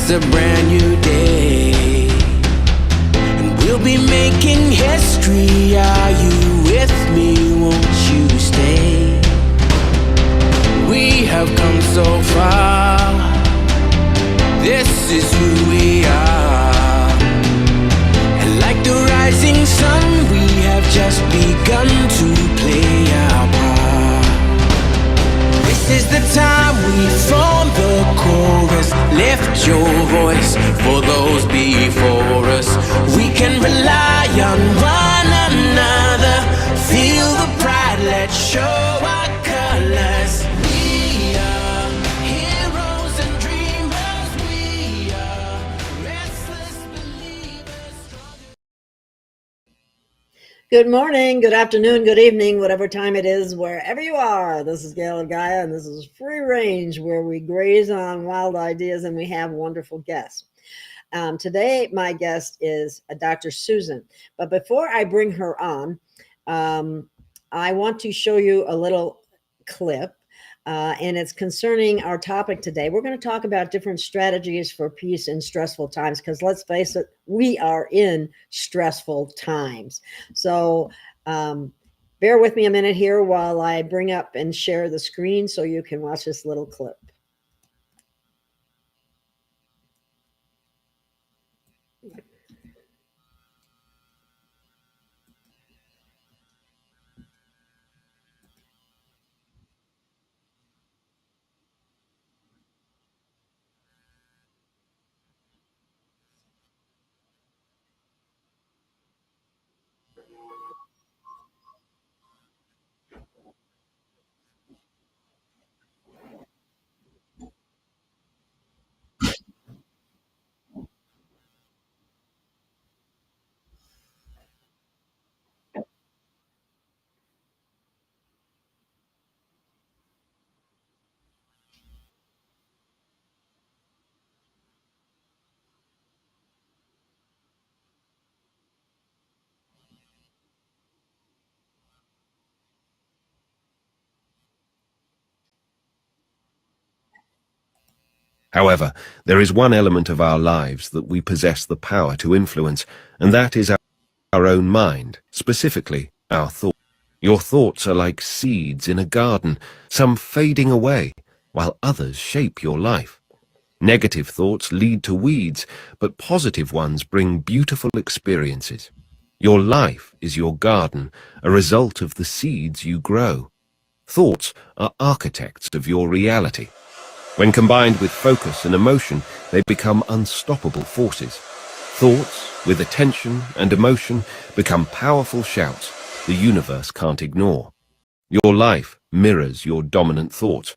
It's a brand new day, and we'll be making history. Are you with me? Won't you stay? We have come so far. This is who we are. And like the rising sun, we have just begun to play our part. This is the time we form the chorus. Lift your voice for those before us. We can rely on one another. Feel the pride, let's show our colors. We are heroes and dreamers. We are restless believers. Good morning, good afternoon, good evening, whatever time it is, wherever you are. This is Gail of Gaia, and this is Free Range, where we graze on wild ideas and we have wonderful guests. Today, my guest is Dr. Susan. But before I bring her on, I want to show you a little clip. And it's concerning our topic today. We're going to talk about different strategies for peace in stressful times, because let's face it, we are in stressful times. So bear with me a minute here while I bring up and share the screen so you can watch this little clip. However, there is one element of our lives that we possess the power to influence, and that is our own mind, specifically our thoughts. Your thoughts are like seeds in a garden, some fading away, while others shape your life. Negative thoughts lead to weeds, but positive ones bring beautiful experiences. Your life is your garden, a result of the seeds you grow. Thoughts are architects of your reality. When combined with focus and emotion, they become unstoppable forces. Thoughts, with attention and emotion, become powerful shouts the universe can't ignore. Your life mirrors your dominant thoughts.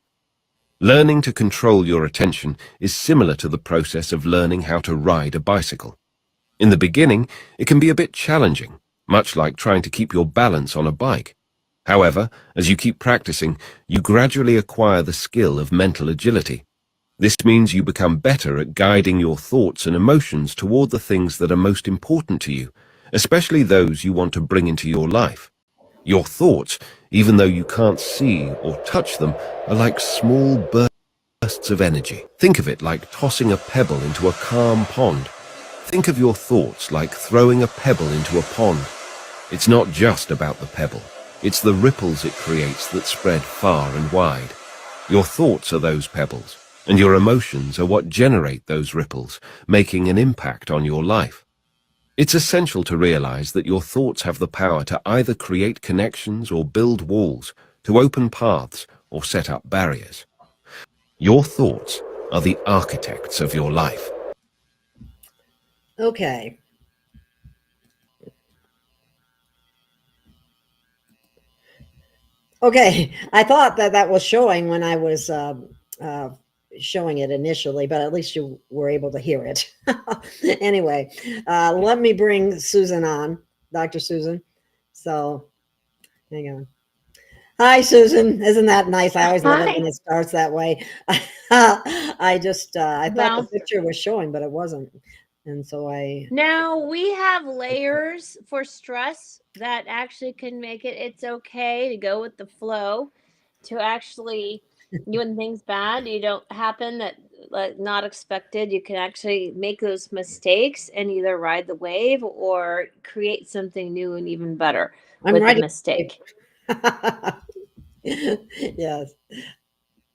Learning to control your attention is similar to the process of learning how to ride a bicycle. In the beginning, it can be a bit challenging, much like trying to keep your balance on a bike. However, as you keep practicing, you gradually acquire the skill of mental agility. This means you become better at guiding your thoughts and emotions toward the things that are most important to you, especially those you want to bring into your life. Your thoughts, even though you can't see or touch them, are like small bursts of energy. Think of it like tossing a pebble into a calm pond. Think of your thoughts like throwing a pebble into a pond. It's not just about the pebble. It's the ripples it creates that spread far and wide. Your thoughts are those pebbles, and your emotions are what generate those ripples, making an impact on your life. It's essential to realize that your thoughts have the power to either create connections or build walls, to open paths or set up barriers. Your thoughts are the architects of your life. Okay. Okay, I thought that was showing when I was showing it initially, but at least you were able to hear it. Anyway, let me bring Susan on, Dr. Susan. So, hang on. Hi, Susan. Isn't that nice? I always love it when it starts that way. I thought the picture was showing, but it wasn't. And so Now we have layers for stress that actually can make it's okay to go with the flow, to actually, when things bad, you don't happen, that like not expected, you can actually make those mistakes and either ride the wave or create something new and even better I'm with the writing. mistake. Yes.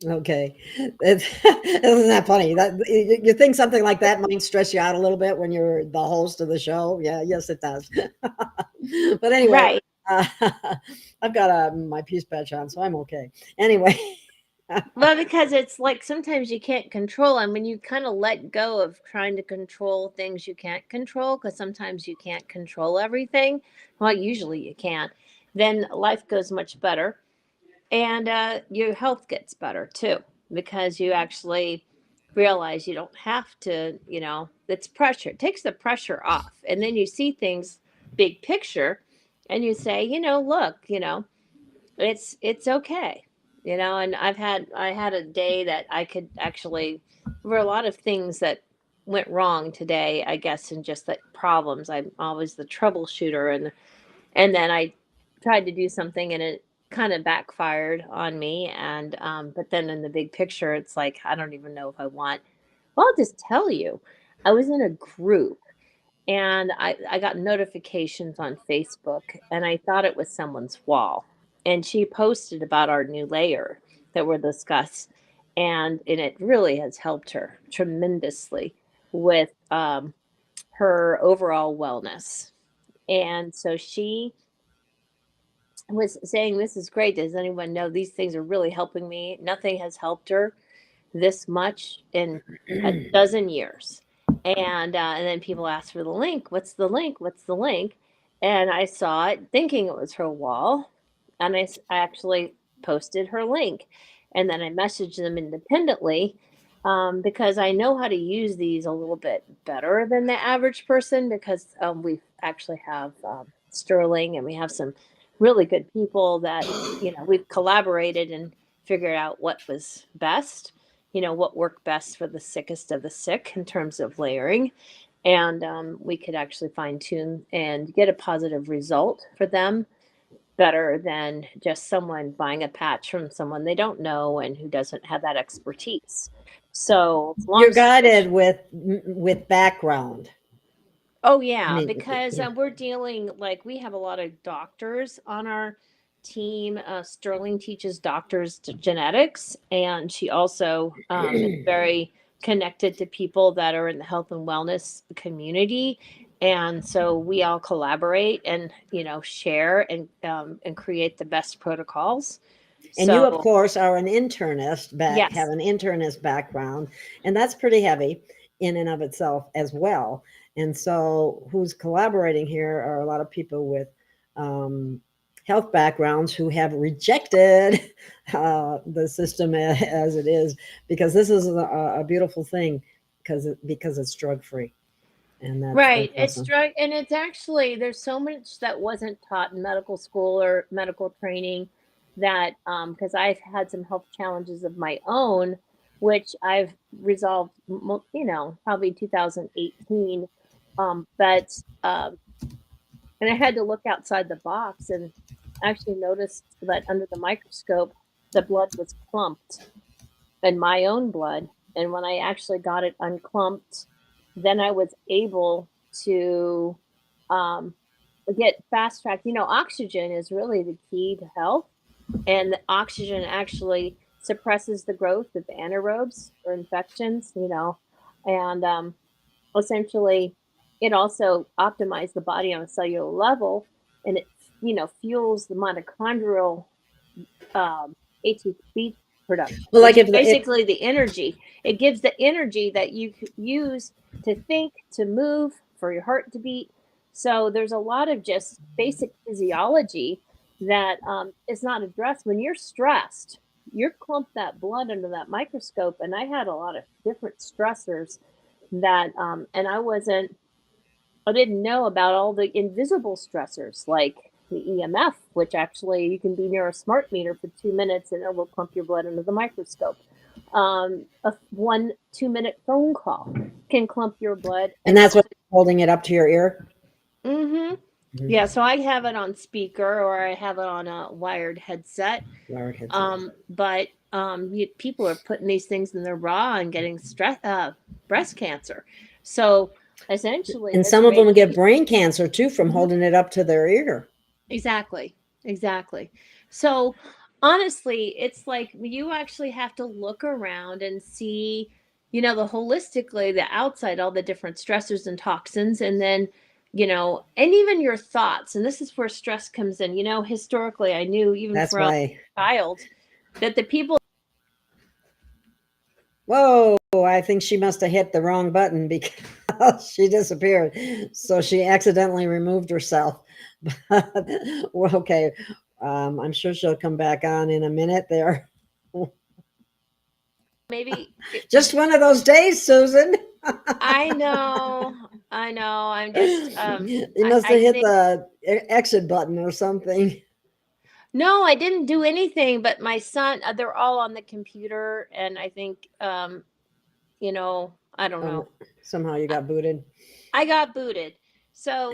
Okay. Isn't that funny? That you think something like that might stress you out a little bit when you're the host of the show? Yeah, yes, it does. But anyway, Right. uh, I've got my peace patch on, so I'm okay. Anyway, Well, because it's like sometimes you can't control. And when you kind of let go of trying to control things you can't control, because sometimes you can't control everything. Well, usually you can't. Then life goes much better. And your health gets better too, because you actually realize you don't have to, it's pressure. It takes the pressure off. And then you see things big picture and you say, look, it's okay. And I had a day that I could actually, there were a lot of things that went wrong today, I guess, and just like problems. I'm always the troubleshooter, and then I tried to do something and it kind of backfired on me. And but then in the big picture, it's like I don't even know if I want. Well, I'll just tell you, I was in a group and I got notifications on Facebook and I thought it was someone's wall. And she posted about our new layer that we'll discuss. And it really has helped her tremendously with her overall wellness. And so she was saying, "This is great. Does anyone know these things are really helping me?" Nothing has helped her this much in a dozen years. And then people asked for the link. What's the link? What's the link? And I saw it thinking it was her wall. And I actually posted her link. And then I messaged them independently because I know how to use these a little bit better than the average person because we actually have Sterling and we have some really good people that, we've collaborated and figured out what was best, what worked best for the sickest of the sick in terms of layering. And we could actually fine tune and get a positive result for them better than just someone buying a patch from someone they don't know and who doesn't have that expertise. So you're guided with background. Oh I yeah, mean, because we're dealing like we have a lot of doctors on our team. Sterling teaches doctors genetics, and she also is very connected to people that are in the health and wellness community. And so we all collaborate and share and create the best protocols. and you, of So course, are an internist, have yes, an internist background, and that's pretty heavy in and of itself as well. And so, who's collaborating here are a lot of people with health backgrounds who have rejected the system as it is, because this is a beautiful thing because it's drug free, and right. that's It's awesome. drug, and it's actually there's so much that wasn't taught in medical school or medical training that because I've had some health challenges of my own, which I've resolved, probably 2018. But and I had to look outside the box and actually noticed that under the microscope, the blood was clumped in my own blood. And when I actually got it unclumped, then I was able to get fast track. Oxygen is really the key to health, and the oxygen actually suppresses the growth of anaerobes or infections, and essentially it also optimizes the body on a cellular level, and it, fuels the mitochondrial ATP production, Well, like which is if basically the energy. It gives the energy that you use to think, to move, for your heart to beat. So there's a lot of just basic physiology that is not addressed. When you're stressed, you're clumped that blood under that microscope. And I had a lot of different stressors that, and I didn't know about all the invisible stressors like the EMF, which actually you can be near a smart meter for 2 minutes and it will clump your blood under the microscope. A 1 2-minute phone call can clump your blood. and that's what holding it up to your ear. Mm-hmm. Yeah, so I have it on speaker or I have it on a wired headset. Wired headset. But people are putting these things in their bra and getting breast cancer. So essentially, And this some of them get radiation- brain cancer too from Mhm. holding it up to their ear. Exactly. So honestly, it's like you actually have to look around and see, the holistically, the outside, all the different stressors and toxins, and then, and even your thoughts. And this is where stress comes in. Historically, I knew even That's from a why. child that the people. Whoa, I think she must have hit the wrong button because she disappeared. So she accidentally removed herself. But, well, okay. I'm sure she'll come back on in a minute there. Maybe Just one of those days, Susan. I know. I'm just You must I have hit think the exit button or something. no, I didn't do anything, but my son, they're all on the computer, and I think I don't know. Somehow you got booted. I got booted. So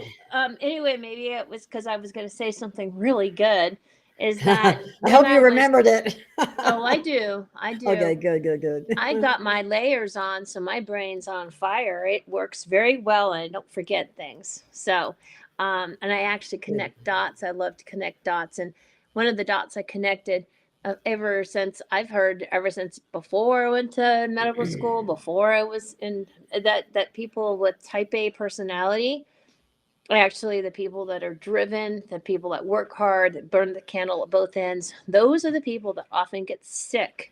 anyway, maybe it was because I was going to say something really good. Is that I hope you remembered it. Oh, I do. Okay, good. I got my layers on, so my brain's on fire. It works very well, and I don't forget things. So, and I actually connect dots. I love to connect dots, and one of the dots I connected ever since before I went to medical school, before I was in that people with type A personality. Actually, the people that are driven, the people that work hard, that burn the candle at both ends, those are the people that often get sick.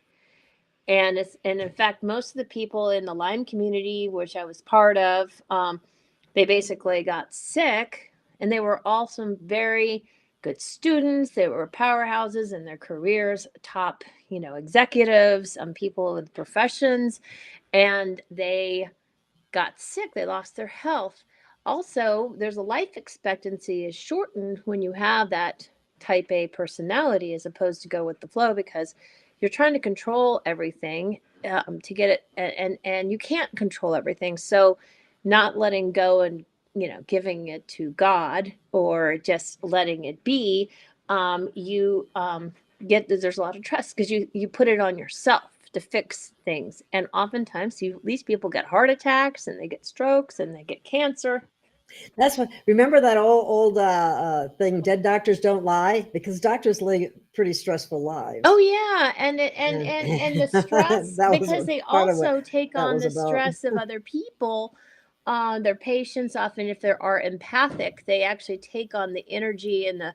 And in fact, most of the people in the Lyme community, which I was part of, they basically got sick, and they were all some very good students. They were powerhouses in their careers, top, executives, people with professions, and they got sick. They lost their health. Also, there's a life expectancy is shortened when you have that type A personality as opposed to go with the flow, because you're trying to control everything to get it, and you can't control everything. So not letting go and giving it to God or just letting it be, you there's a lot of trust because you put it on yourself to fix things. And oftentimes these people get heart attacks, and they get strokes, and they get cancer. That's what. Remember that old thing? Dead doctors don't lie, because doctors live pretty stressful lives. Oh yeah, and the stress, That was because they part of what also take that on was the about. stress of other people. Their patients, often if they are empathic, they actually take on the energy and the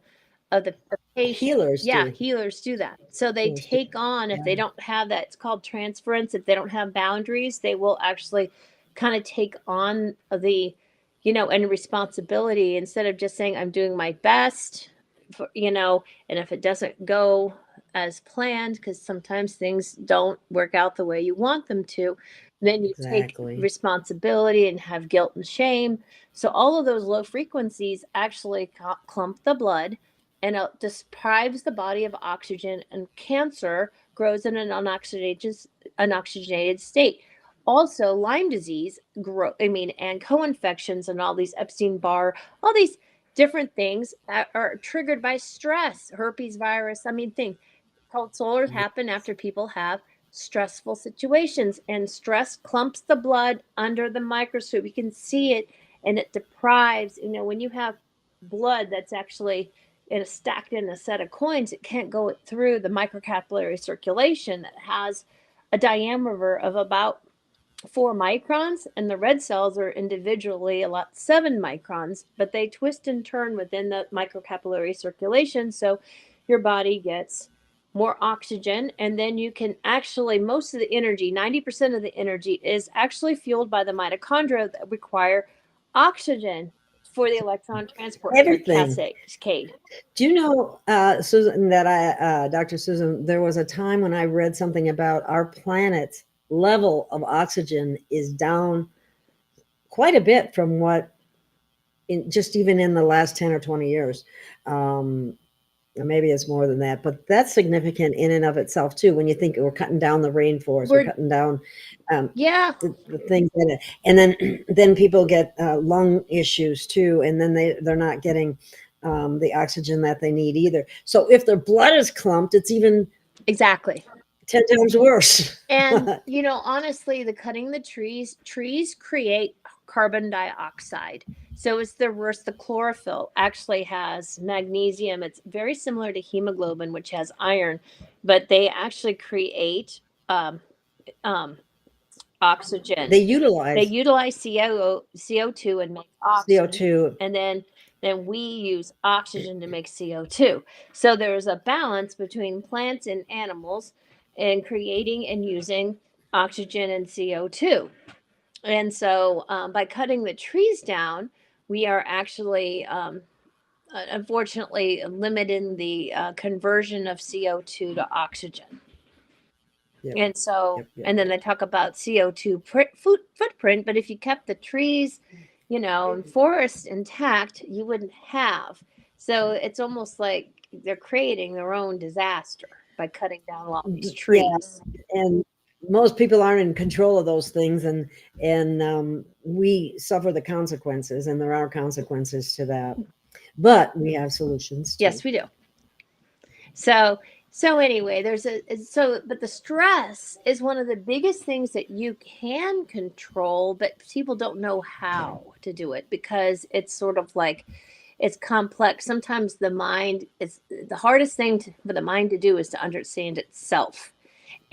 of the patient. Healers Yeah, do. healers do that. So they Healers do. take on, if Yeah. they don't have that, it's called transference. If they don't have boundaries, they will actually kind of take on the, and responsibility, instead of just saying I'm doing my best, and if it doesn't go as planned, because sometimes things don't work out the way you want them to, then you Exactly. take responsibility and have guilt and shame. So all of those low frequencies actually clump the blood, and it deprives the body of oxygen, and cancer grows in an unoxygenated state. Also, Lyme disease and co-infections, and all these Epstein-Barr, all these different things that are triggered by stress, herpes virus. Cold sores happen after people have stressful situations, and stress clumps the blood under the microscope. You can see it, and it deprives, when you have blood that's actually stacked in a set of coins, it can't go through the microcapillary circulation that has a diameter of about 4 microns, and the red cells are individually about 7 microns, but they twist and turn within the microcapillary circulation, so your body gets more oxygen. And then you can actually, most of the energy, 90% of the energy, is actually fueled by the mitochondria that require oxygen for the electron transport Everything. cascade. Do you know, Susan, that Dr. Susan, there was a time when I read something about our planet's level of oxygen is down quite a bit from what, even in the last 10 or 20 years. Maybe it's more than that, but that's significant in and of itself too. When you think we're cutting down the rainforest, we're cutting down the things in it, and then people get lung issues too, and then they're not getting the oxygen that they need either. So if their blood is clumped, it's even Exactly. 10 times worse. And honestly, the cutting the trees create carbon dioxide. So it's the reverse. The chlorophyll actually has magnesium. It's very similar to hemoglobin, which has iron, but they actually create um, um, oxygen. They utilize CO2 and make oxygen, CO2. and then we use oxygen to make CO2. So there's a balance between plants and animals in creating and using oxygen and CO2. And so by cutting the trees down, we are actually unfortunately limiting the conversion of CO2 to oxygen. Yep. And so, Yep. and then they talk about CO2 footprint, but if you kept the trees, and forests intact, you wouldn't have. So it's almost like they're creating their own disaster by cutting down all these trees. Yeah. And most people aren't in control of those things, and we suffer the consequences, and there are consequences to that. But we have solutions too. Yes, we do. So anyway, but the stress is one of the biggest things that you can control, but people don't know how to do it because it's sort of like it's complex. Sometimes the mind is the hardest thing for the mind to do is to understand itself.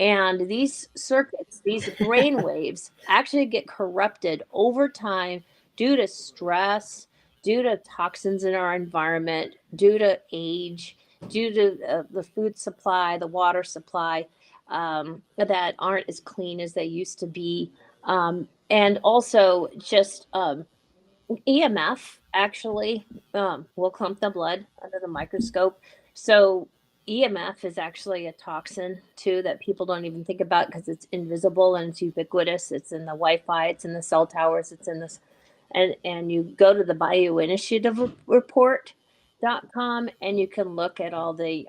And these circuits, these brain waves actually get corrupted over time due to stress, due to toxins in our environment, due to age, due to the food supply, the water supply that aren't as clean as they used to be. And also just EMF actually will clump the blood under the microscope. So EMF is actually a toxin too that people don't even think about because it's invisible and it's ubiquitous. It's in the Wi-Fi, it's in the cell towers, it's in this, and you go to the bioinitiative report.com and you can look at all the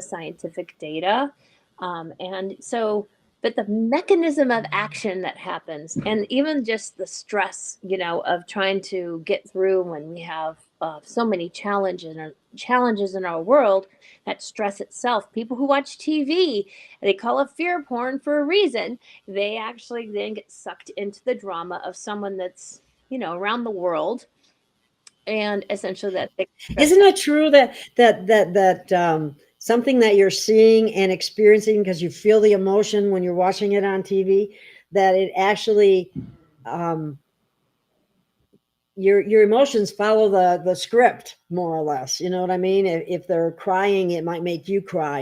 scientific data. And so but the mechanism of action that happens and even just the stress of trying to get through when we have so many challenges in our world, that stress itself, people who watch TV, they call it fear porn for a reason. They actually then get sucked into the drama of someone that's around the world, and essentially that isn't it true that something that you're seeing and experiencing because you feel the emotion when you're watching it on TV, that it actually your emotions follow the script more or less, you know what I mean? If they're crying, it might make you cry.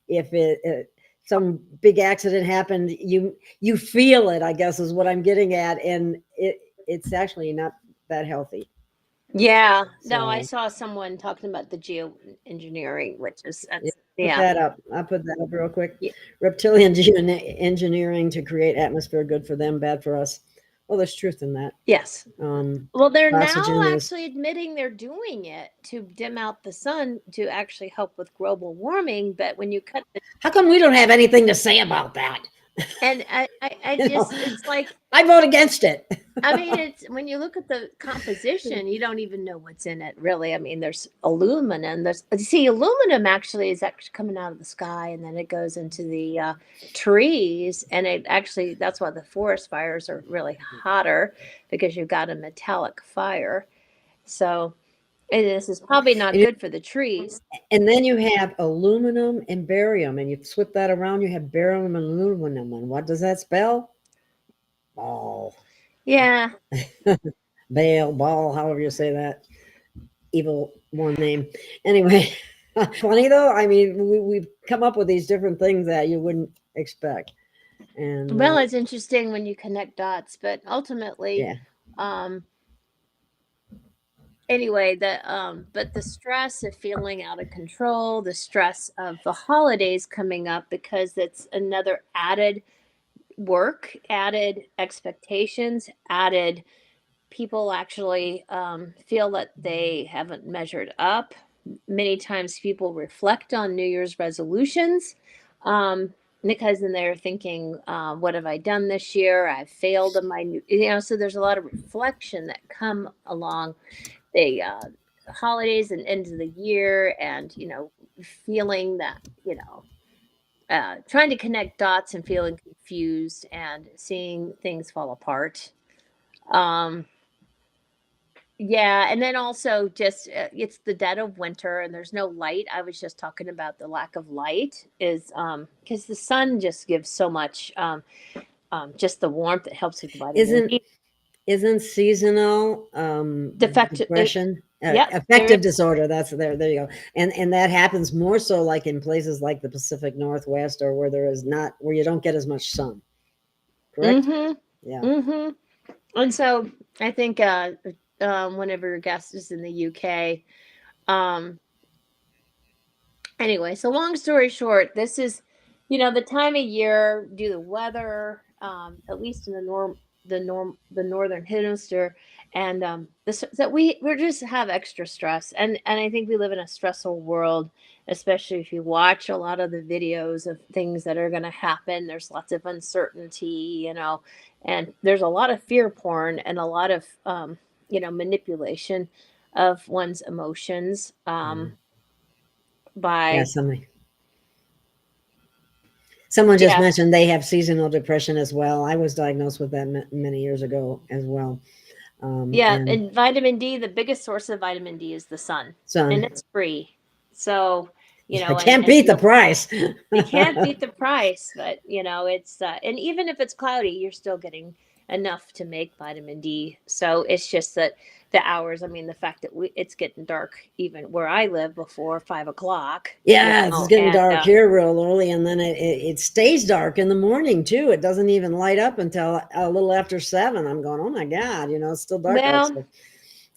If it some big accident happened, you feel it, I guess is what I'm getting at, and it's actually not that healthy. Yeah, no, I saw someone talking about the geoengineering, which is Put that up. I'll put that up real quick. Yeah. Reptilian geoengineering to create atmosphere good for them, bad for us. Well, there's truth in that. Yes. Well, they're now is- actually admitting they're doing it to dim out the sun to actually help with global warming. But when you cut how come we don't have anything to say about that? And I just, it's like, I vote against it. I mean, it's when you look at the composition, you don't even know what's in it, really. I mean, there's aluminum. Aluminum actually is actually coming out of the sky, and then it goes into the trees, and it actually, that's why the forest fires are really hotter, because you've got a metallic fire. So this is probably not good for the trees. And then you have aluminum and barium, and you flip that around, you have barium and aluminum. And what does that spell? Ball. Yeah. Ball, however you say that. Evil one name. Anyway, funny though. I mean, we've come up with these different things that you wouldn't expect. And well, it's interesting when you connect dots, but ultimately, yeah. Anyway, but the stress of feeling out of control, the stress of the holidays coming up, because it's another added work, added expectations, added people actually feel that they haven't measured up. Many times people reflect on New Year's resolutions because then they're thinking, what have I done this year? I've failed in my so there's a lot of reflection that come along the holidays and end of the year, and feeling that trying to connect dots and feeling confused and seeing things fall apart. Um, yeah, and then also just it's the dead of winter and there's no light. I was just talking about the lack of light is because the sun just gives so much, just the warmth that helps with the vitamin Isn't D. isn't seasonal Defective, depression yep, there affective is. disorder? That's there you go. And that happens more so like in places like the Pacific Northwest, or where there is not, where you don't get as much sun. Correct? Yeah. Mm-hmm. And so I think one of your guests is in the UK. Um, anyway, so long story short, this is, the time of year, due to the weather, at least in the northern hemisphere, and this that we just have extra stress, and I think we live in a stressful world, especially if you watch a lot of the videos of things that are going to happen. There's lots of uncertainty, and there's a lot of fear porn and a lot of manipulation of one's emotions Yeah, by someone just yeah. mentioned they have seasonal depression as well. I was diagnosed with that many years ago as well. Yeah, And and vitamin D, the biggest source of vitamin D is the sun, and son, it's free. So, I can't beat the price. you can't beat the price, but it's and even if it's cloudy, you're still getting enough to make vitamin D. So it's just that the hours. I mean, the fact that it's getting dark even where I live before 5 o'clock. Yeah, it's getting And dark here real early, and then it stays dark in the morning too. It doesn't even light up until a little after 7. I'm going, oh my God, it's still dark well, outside.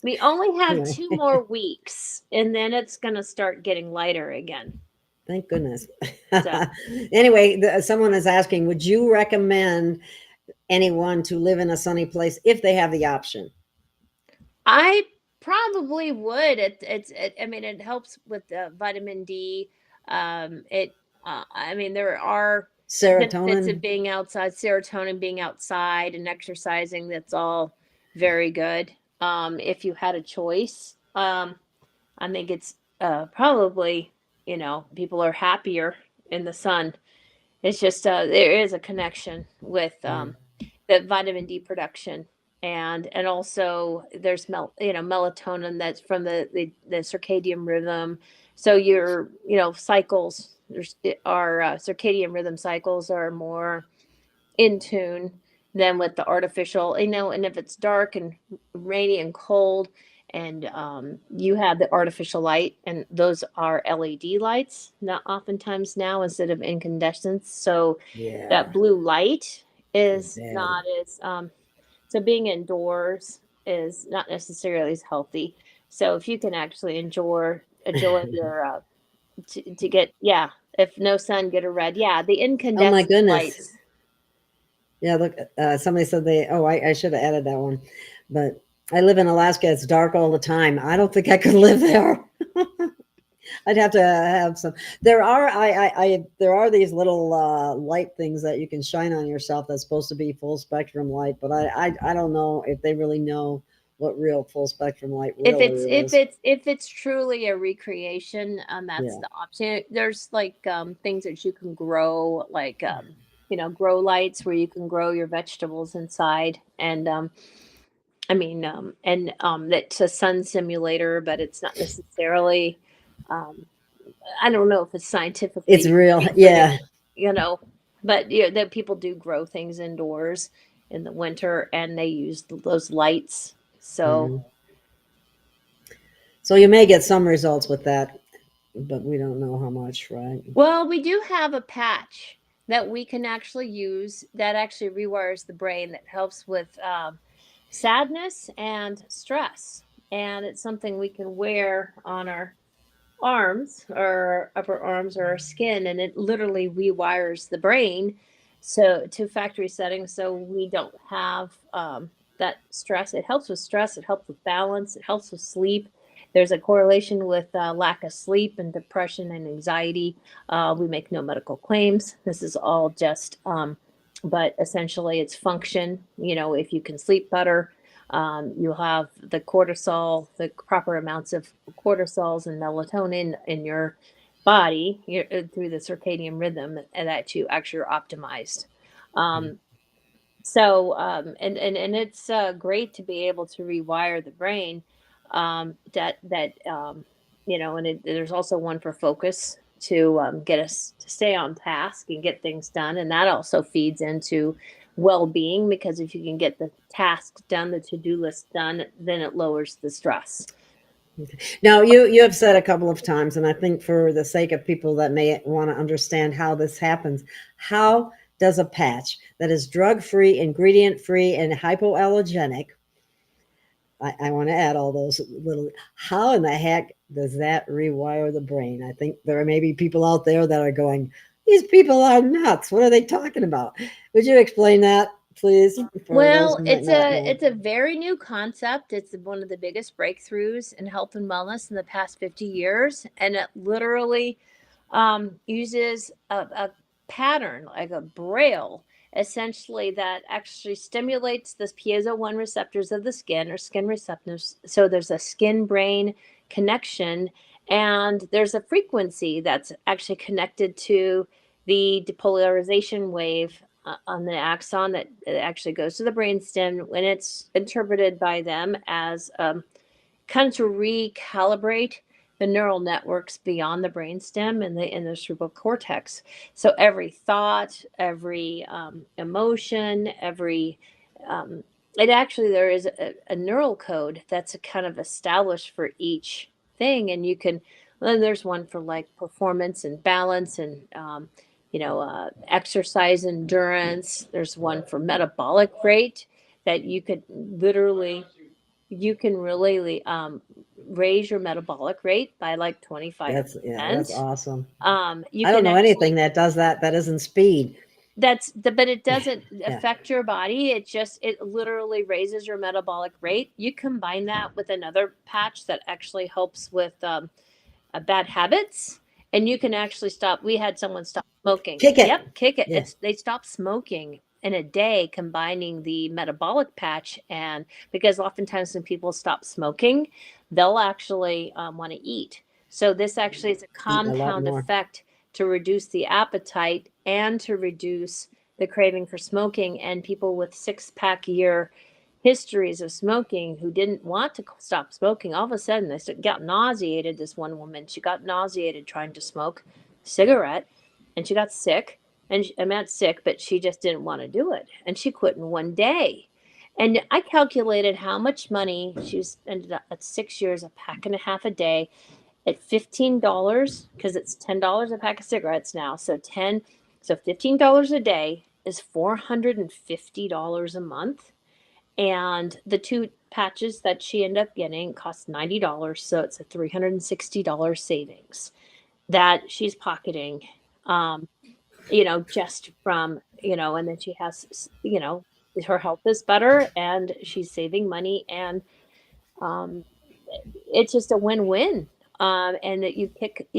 we only have Anyway, 2 more weeks, and then it's gonna start getting lighter again. thank goodness. So. Anyway, someone is asking, would you recommend anyone to live in a sunny place if they have the option? I probably would. I mean, it helps with vitamin D. I mean, there are benefits of Serotonin? being outside, serotonin, being outside and exercising. That's all very good. If you had a choice, I think it's probably, people are happier in the sun. It's just there is a connection with the vitamin D production, and also there's melatonin that's from the circadian rhythm. So your cycles our circadian rhythm cycles are more in tune than with the artificial, and if it's dark and rainy and cold and you have the artificial light, and those are LED lights, not oftentimes now, instead of incandescents. So that Yeah, blue light it's is bad. not as so being indoors is not necessarily as healthy. So if you can actually enjoy your to get, if no sun, get a red, the Oh my incandescent goodness. lights. Yeah, look, somebody said I should have added that one, but I live in Alaska. It's dark all the time. I don't think I could live there. I'd have to have some. There are these little light things that you can shine on yourself that's supposed to be full spectrum light, but I don't know if they really know what real full spectrum light If really it's if is. it's if it's truly a recreation, that's Yeah. the option. There's like things that you can grow, like grow lights where you can grow your vegetables inside, and I mean, that's a sun simulator, but it's not necessarily. Um, I don't know if it's It's scientifically real. proven, Yeah. but that people do grow things indoors in the winter, and they use those lights. So. Mhm. So you may get some results with that, but we don't know how much, right? Well, we do have a patch that we can actually use that actually rewires the brain, that helps with sadness and stress. And it's something we can wear on our arms, or upper arms, or our skin, and it literally rewires the brain so to factory settings, so we don't have that stress. It helps with stress, it helps with balance, it helps with sleep. There's a correlation with lack of sleep and depression and anxiety. We make no medical claims. This is all just but essentially it's function. If you can sleep better, you'll have the proper amounts of cortisols and melatonin in your body through the circadian rhythm that you actually are optimized. And it's great to be able to rewire the brain. There's also one for focus to get us to stay on task and get things done, and that also feeds into well-being, because if you can get the tasks done, the to-do list done, then it lowers the stress. Now, you have said a couple of times, and I think for the sake of people that may want to understand how this happens, how does a patch that is drug-free, ingredient-free, and hypoallergenic, I want to add all those little, how in the heck does that rewire the brain? I think there may be people out there that are going, these people are nuts. What are they talking about? Would you explain that, please? Well, it's a very new concept. It's one of the biggest breakthroughs in health and wellness in the past 50 years. And it literally uses a pattern, like a Braille, essentially, that actually stimulates the piezo-1 receptors of the skin, or skin receptors. So there's a skin-brain connection, and there's a frequency that's actually connected to the depolarization wave on the axon that actually goes to the brainstem, when it's interpreted by them as kind of to recalibrate the neural networks beyond the brainstem and the cerebral cortex. So every thought, every emotion, there is a neural code that's a kind of established for each thing, and then there's one for like performance and balance and exercise endurance. There's one for metabolic rate that you can really raise your metabolic rate by like 25%. That's awesome. I don't know anything that does that isn't speed. But it doesn't affect your body. It literally raises your metabolic rate. You combine that with another patch that actually helps with bad habits, and you can actually stop. We had someone stop smoking. Kick it. Yep, kick it. Yeah. They stopped smoking in a day, combining the metabolic patch, and because oftentimes when people stop smoking, they'll actually want to eat. So this actually is a compound effect to reduce the appetite and to reduce the craving for smoking. And people with 6-pack year histories of smoking who didn't want to stop smoking, all of a sudden they got nauseated. This one woman, she got nauseated trying to smoke a cigarette, and she got sick. And I'm not sick, but she just didn't want to do it. And she quit in one day. And I calculated how much money ended up at 6 years, a pack and a half a day, at $15, because it's $10 a pack of cigarettes now. So $15 a day is $450 a month. And the 2 patches that she ended up getting cost $90. So it's a $360 savings that she's pocketing, just from, and then she has, her health is better and she's saving money, and it's just a win-win. And that you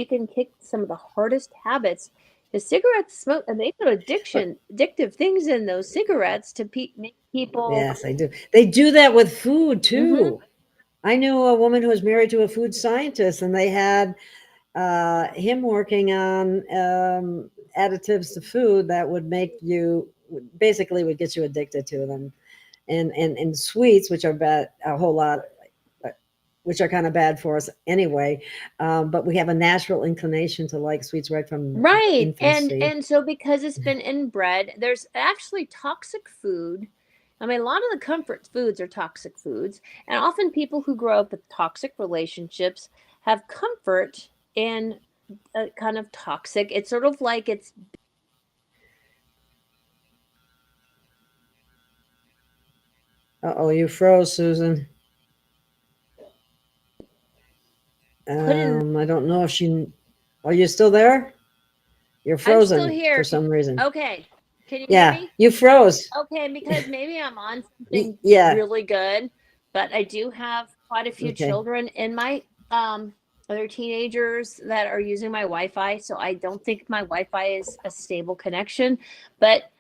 can kick some of the hardest habits. The cigarette smoke, and they put addictive things in those cigarettes to make people. Yes, they do. They do that with food too. Mm-hmm. I knew a woman who was married to a food scientist, and they had him working on additives to food that would get you addicted to them, and sweets, which are bad, a whole lot, which are kind of bad for us anyway. But we have a natural inclination to like sweets right from infancy. And so because it's been inbred, there's actually toxic food. I mean, a lot of the comfort foods are toxic foods, and often people who grow up with toxic relationships have comfort in a kind of toxic. It's sort of like it's. Uh-oh, you froze, Susan. I don't know if are you still there? You're frozen. I'm still here for some reason. Okay. Can you hear me? You froze. Okay, because maybe I'm on something really good, but I do have quite a few children in my other teenagers that are using my Wi-Fi, so I don't think my Wi-Fi is a stable connection. But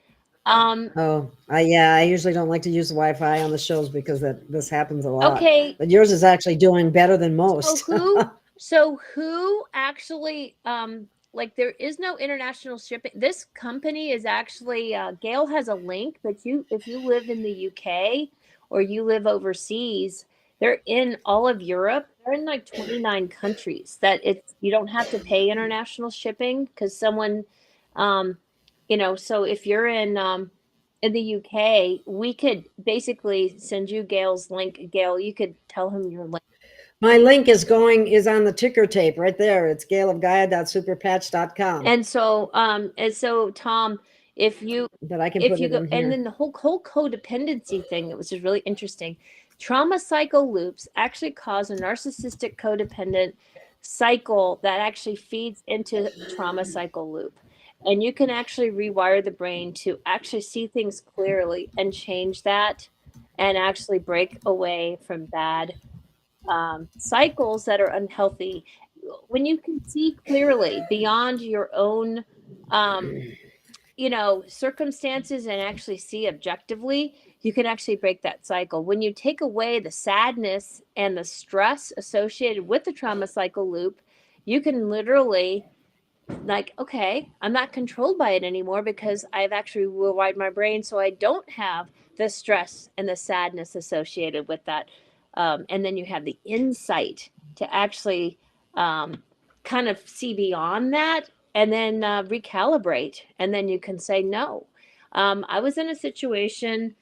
I usually don't like to use the Wi-Fi on the shows because this happens a lot. Okay, but yours is actually doing better than most. So So who actually, like there is no international shipping. This company is actually, Gail has a link, but if you live in the UK or you live overseas, they're in all of Europe. They're in like 29 countries that you don't have to pay international shipping because someone, so if you're in the UK, we could basically send you Gail's link. Gail, you could tell him your link. My link is on the ticker tape right there. It's gailofgaia.superpatch.com. And so Tom, But I can put it go, in here. and then the whole codependency thing, it was just really interesting. Trauma cycle loops actually cause a narcissistic codependent cycle that actually feeds into trauma cycle loop. And you can actually rewire the brain to actually see things clearly and change that and actually break away from bad cycles that are unhealthy. When you can see clearly beyond your own circumstances and actually see objectively, you can actually break that cycle. When you take away the sadness and the stress associated with the trauma cycle loop, you can literally, like, okay, I'm not controlled by it anymore because I've actually rewired my brain so I don't have the stress and the sadness associated with that. And then you have the insight to actually kind of see beyond that and then recalibrate. And then you can say no. I was in a situation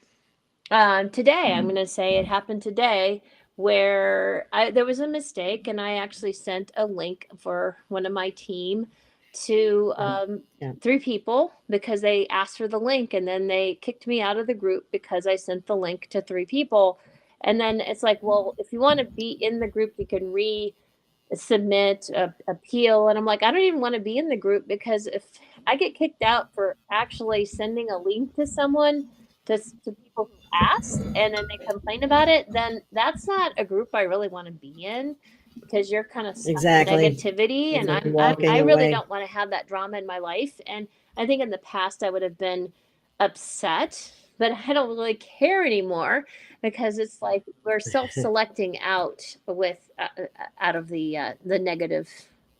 today, I'm going to say it happened today, where there was a mistake and I actually sent a link for one of my team to 3 people because they asked for the link, and then they kicked me out of the group because I sent the link to 3 people. And then it's like, well, if you want to be in the group, you can submit a appeal. And I'm like, I don't even want to be in the group, because if I get kicked out for actually sending a link to someone, to people who asked, and then they complain about it, then that's not a group I really want to be in, because you're kind of stuck in negativity. And I really don't want to have that drama in my life. And I think in the past I would have been upset, but I don't really care anymore, because it's like we're self-selecting out of the negative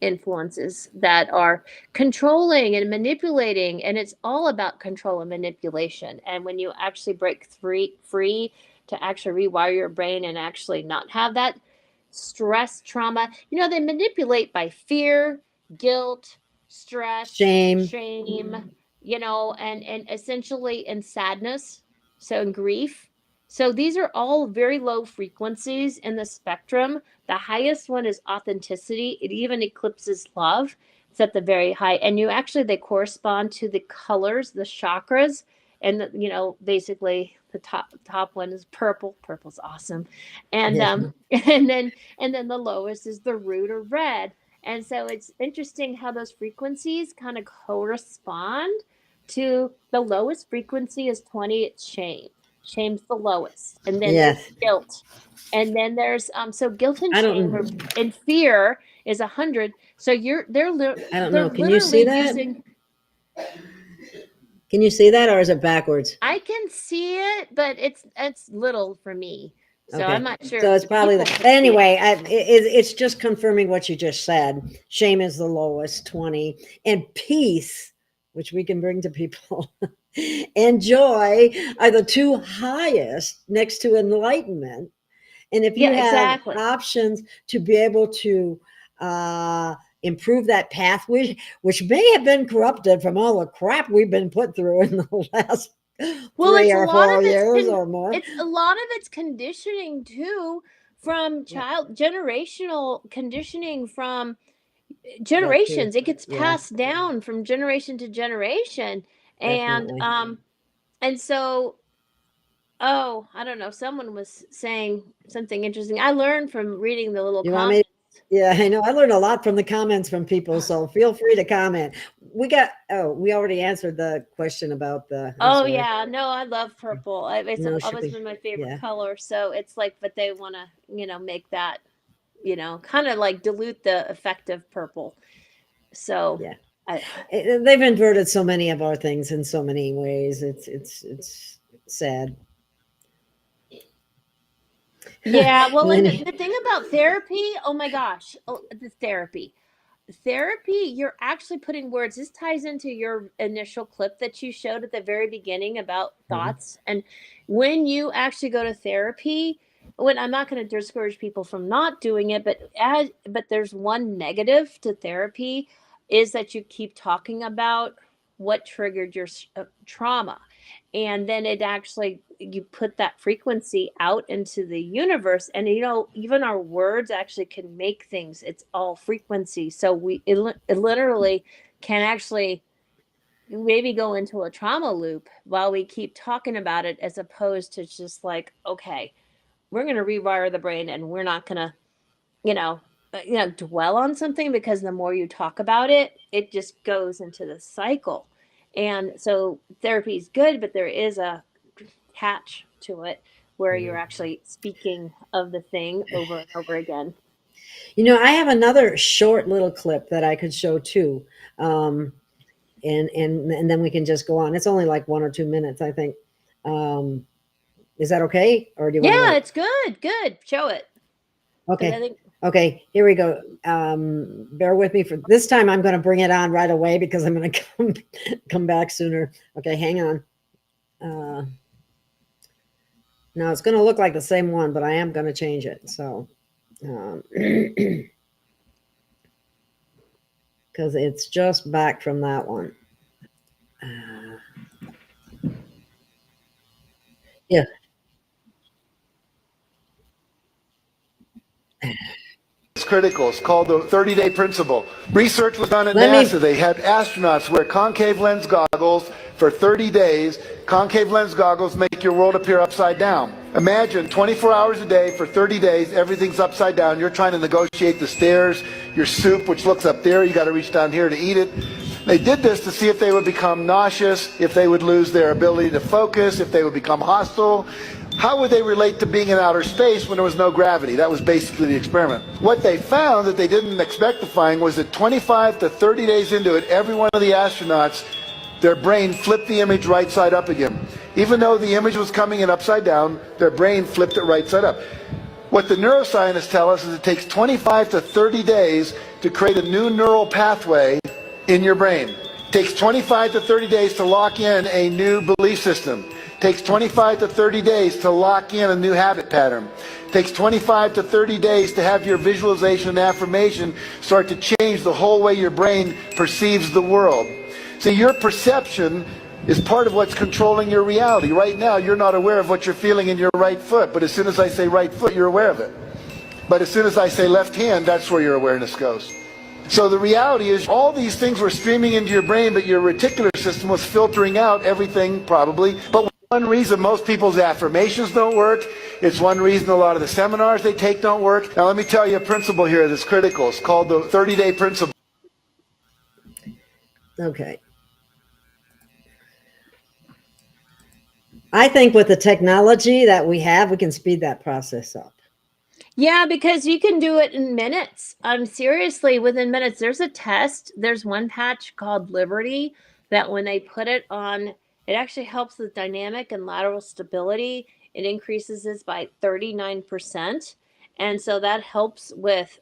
influences that are controlling and manipulating, and it's all about control and manipulation. And when you actually break free to actually rewire your brain and actually not have that stress, trauma, they manipulate by fear, guilt, stress, shame, and essentially in sadness, so in grief. So these are all very low frequencies in the spectrum. The highest one is authenticity. It even eclipses love. It's at the very high. And they correspond to the colors, the chakras. And, basically the top one is purple. Purple's awesome. And and then the lowest is the root, or red. And so it's interesting how those frequencies kind of correspond to the lowest frequency is 20. It's shame. Shame's the lowest. And then there's guilt. And then there's guilt and shame and fear is 100. So I don't know. Can you see that? Can you see that, or is it backwards? I can see it, but it's little for me. So I'm not sure. So it's probably anyway, it's just confirming what you just said. Shame is the lowest, 20, and peace, which we can bring to people, and joy are the 2 highest, next to enlightenment. And if you have options to be able to improve that path, which may have been corrupted from all the crap we've been put through in the last 3 or 4 years or more. It's a lot of it's conditioning too, from generational conditioning from generations. It gets passed down from generation to generation. And so, I don't know. Someone was saying something interesting. I learned from reading the little comments. Yeah, I know. I learned a lot from the comments from people, so feel free to comment. We already answered the question about the. Yeah, no, I love purple. It's always been my favorite color. So it's like, but they want to, make that, kind of like dilute the effect of purple. So they've inverted so many of our things in so many ways. It's sad. Yeah, well, And and then the thing about therapy, oh my gosh, the therapy. Therapy, you're actually putting words. This ties into your initial clip that you showed at the very beginning about Mhm. thoughts. And when you actually go to therapy, when I'm not going to discourage people from not doing it, but there's one negative to therapy is that you keep talking about what triggered your trauma, and then it actually, you put that frequency out into the universe, and even our words actually can make things. It's all frequency, so it literally can actually maybe go into a trauma loop while we keep talking about it, as opposed to just like, okay, we're going to rewire the brain, and we're not going to you know dwell on something, because the more you talk about it, it just goes into the cycle. And so therapy is good, but there is a catch to it where you're actually speaking of the thing over and over again. I have another short little clip that I could show too. Um, and then we can just go on. It's only like 1 or 2 minutes, I think. Um, is that okay? Or do you want to Yeah, wait? it's good. Show it. 'Cause I Okay. think Okay, here we go. Bear with me for this time. I'm going to bring it on right away because I'm going to come back sooner. Okay, hang on. Now it's going to look like the same one, but I am going to change it. So, because it's just back from that one. Yeah. It's critical. It's called the 30-day principle. Research was done at Let me. NASA. They had astronauts wear concave lens goggles for 30 days. Concave lens goggles make your world appear upside down. Imagine 24 hours a day for 30 days, everything's upside down. You're trying to negotiate the stairs, your soup, which looks up there, you got to reach down here to eat it. They did this to see if they would become nauseous, if they would lose their ability to focus, if they would become hostile. How would they relate to being in outer space when there was no gravity? That was basically the experiment. What they found that they didn't expect to find was that 25 to 30 days into it, every one of the astronauts, their brain flipped the image right side up again. Even though the image was coming in upside down, their brain flipped it right side up. What the neuroscientists tell us is it takes 25 to 30 days to create a new neural pathway in your brain. It takes 25 to 30 days to lock in a new belief system. It takes 25 to 30 days to lock in a new habit pattern. It takes 25 to 30 days to have your visualization and affirmation start to change the whole way your brain perceives the world. See, your perception is part of what's controlling your reality. Right now, you're not aware of what you're feeling in your right foot, but as soon as I say right foot, you're aware of it. But as soon as I say left hand, that's where your awareness goes. So the reality is all these things were streaming into your brain, but your reticular system was filtering out everything probably. But one reason most people's affirmations don't work, it's one reason a lot of the seminars they take don't work. Now let me tell you a principle here that's critical. It's called the 30-day principle. Okay. I think with the technology that we have, we can speed that process up. Yeah, because you can do it in minutes. Seriously, within minutes. There's a test. There's one patch called Liberty that when they put it on, it actually helps with dynamic and lateral stability. It increases this by 39%. And so that helps with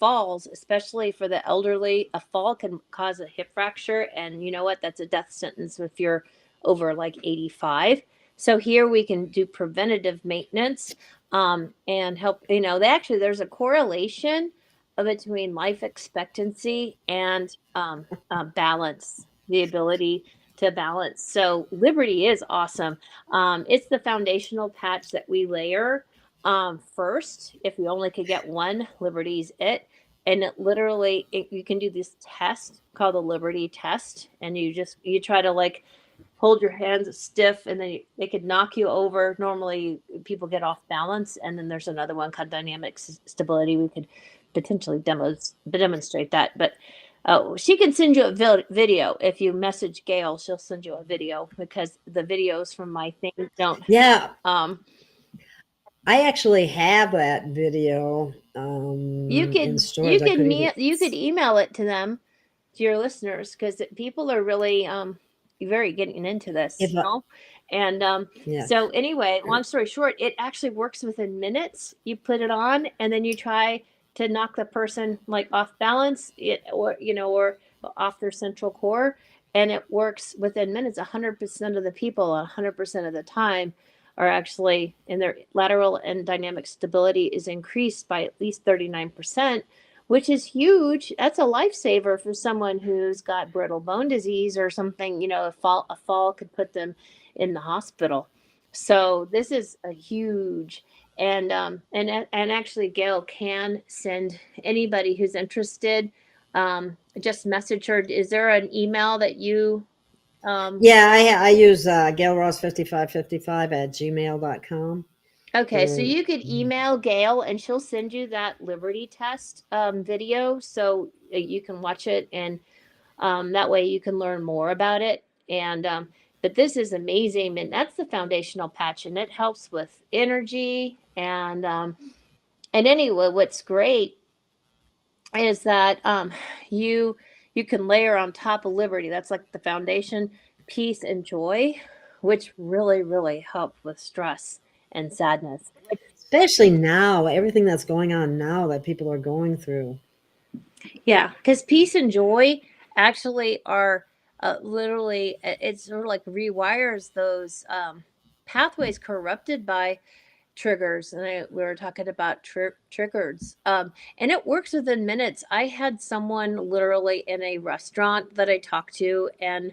falls, especially for the elderly. A fall can cause a hip fracture. And you know what? That's a death sentence if you're over like 85. So here we can do preventative maintenance. And help, there's a correlation between life expectancy and balance, the ability to balance. So Liberty is awesome. It's the foundational patch that we layer first. If we only could get one, Liberty's it. And you can do this test called the Liberty test, and you try to like hold your hands stiff, and then they could knock you over. Normally people get off balance. And then there's another one called dynamic stability. We could potentially demonstrate that, but she can send you a video. If you message Gail, she'll send you a video, because the videos from my thing don't. Yeah. I actually have that video You in could storage. you could email it to them, to your listeners, because people are really very getting into this, If I- And Yeah. so anyway, long story short, it actually works within minutes. You put it on, and then you try to knock the person like off balance, or or off their central core, and it works within minutes. 100% of the people, 100% of the time, are actually in their lateral and dynamic stability is increased by at least 39%, which is huge. That's a lifesaver for someone who's got brittle bone disease or something. A fall could put them in the hospital. So this is a huge, and actually Gail can send anybody who's interested, just message her. Is there an email that you Yeah, I use Gail Ross 5555 at gmail.com. Okay, so you could email Gail and she'll send you that Liberty Test video, so you can watch it, and that way you can learn more about it. And but this is amazing, and that's the foundational patch, and it helps with energy. And anyway, what's great is that you can layer on top of Liberty. That's like the foundation, peace and joy, which really help with stress and sadness. Especially now, everything that's going on now that people are going through. Yeah, because peace and joy actually are literally, it sort of like rewires those pathways corrupted by triggers. And we were talking about triggers, and it works within minutes. I had someone literally in a restaurant that I talked to, and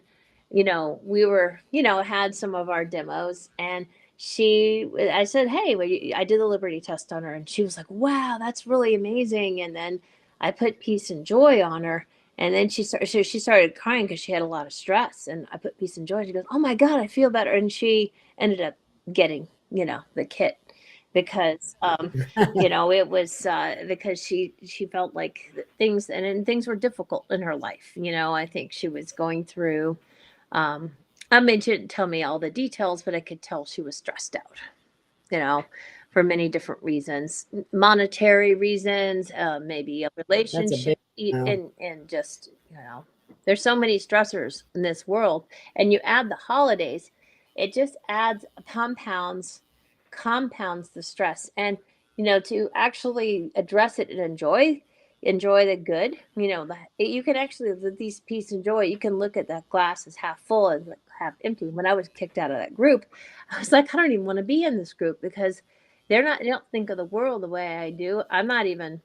we were had some of our demos, and I said, hey, I did the Liberty Test on her, and she was like, wow, that's really amazing. And then I put peace and joy on her, and then she started crying because she had a lot of stress, and I put peace and joy. She goes, oh my god, I feel better. And she ended up getting the kit, because it was because she felt like things were difficult in her life. I think she was going through, I mean, she didn't tell me all the details, but I could tell she was stressed out, for many different reasons, monetary reasons, maybe a That's a relationship, big wow. and just, there's so many stressors in this world. And you add the holidays, it just adds, compounds the stress. And, to actually address it and enjoy the good, you can actually, with these peace and joy, you can look at that glass as half full and half empty. When I was kicked out of that group, I was like, I don't even want to be in this group, because they don't think of the world the way I do. I'm not even,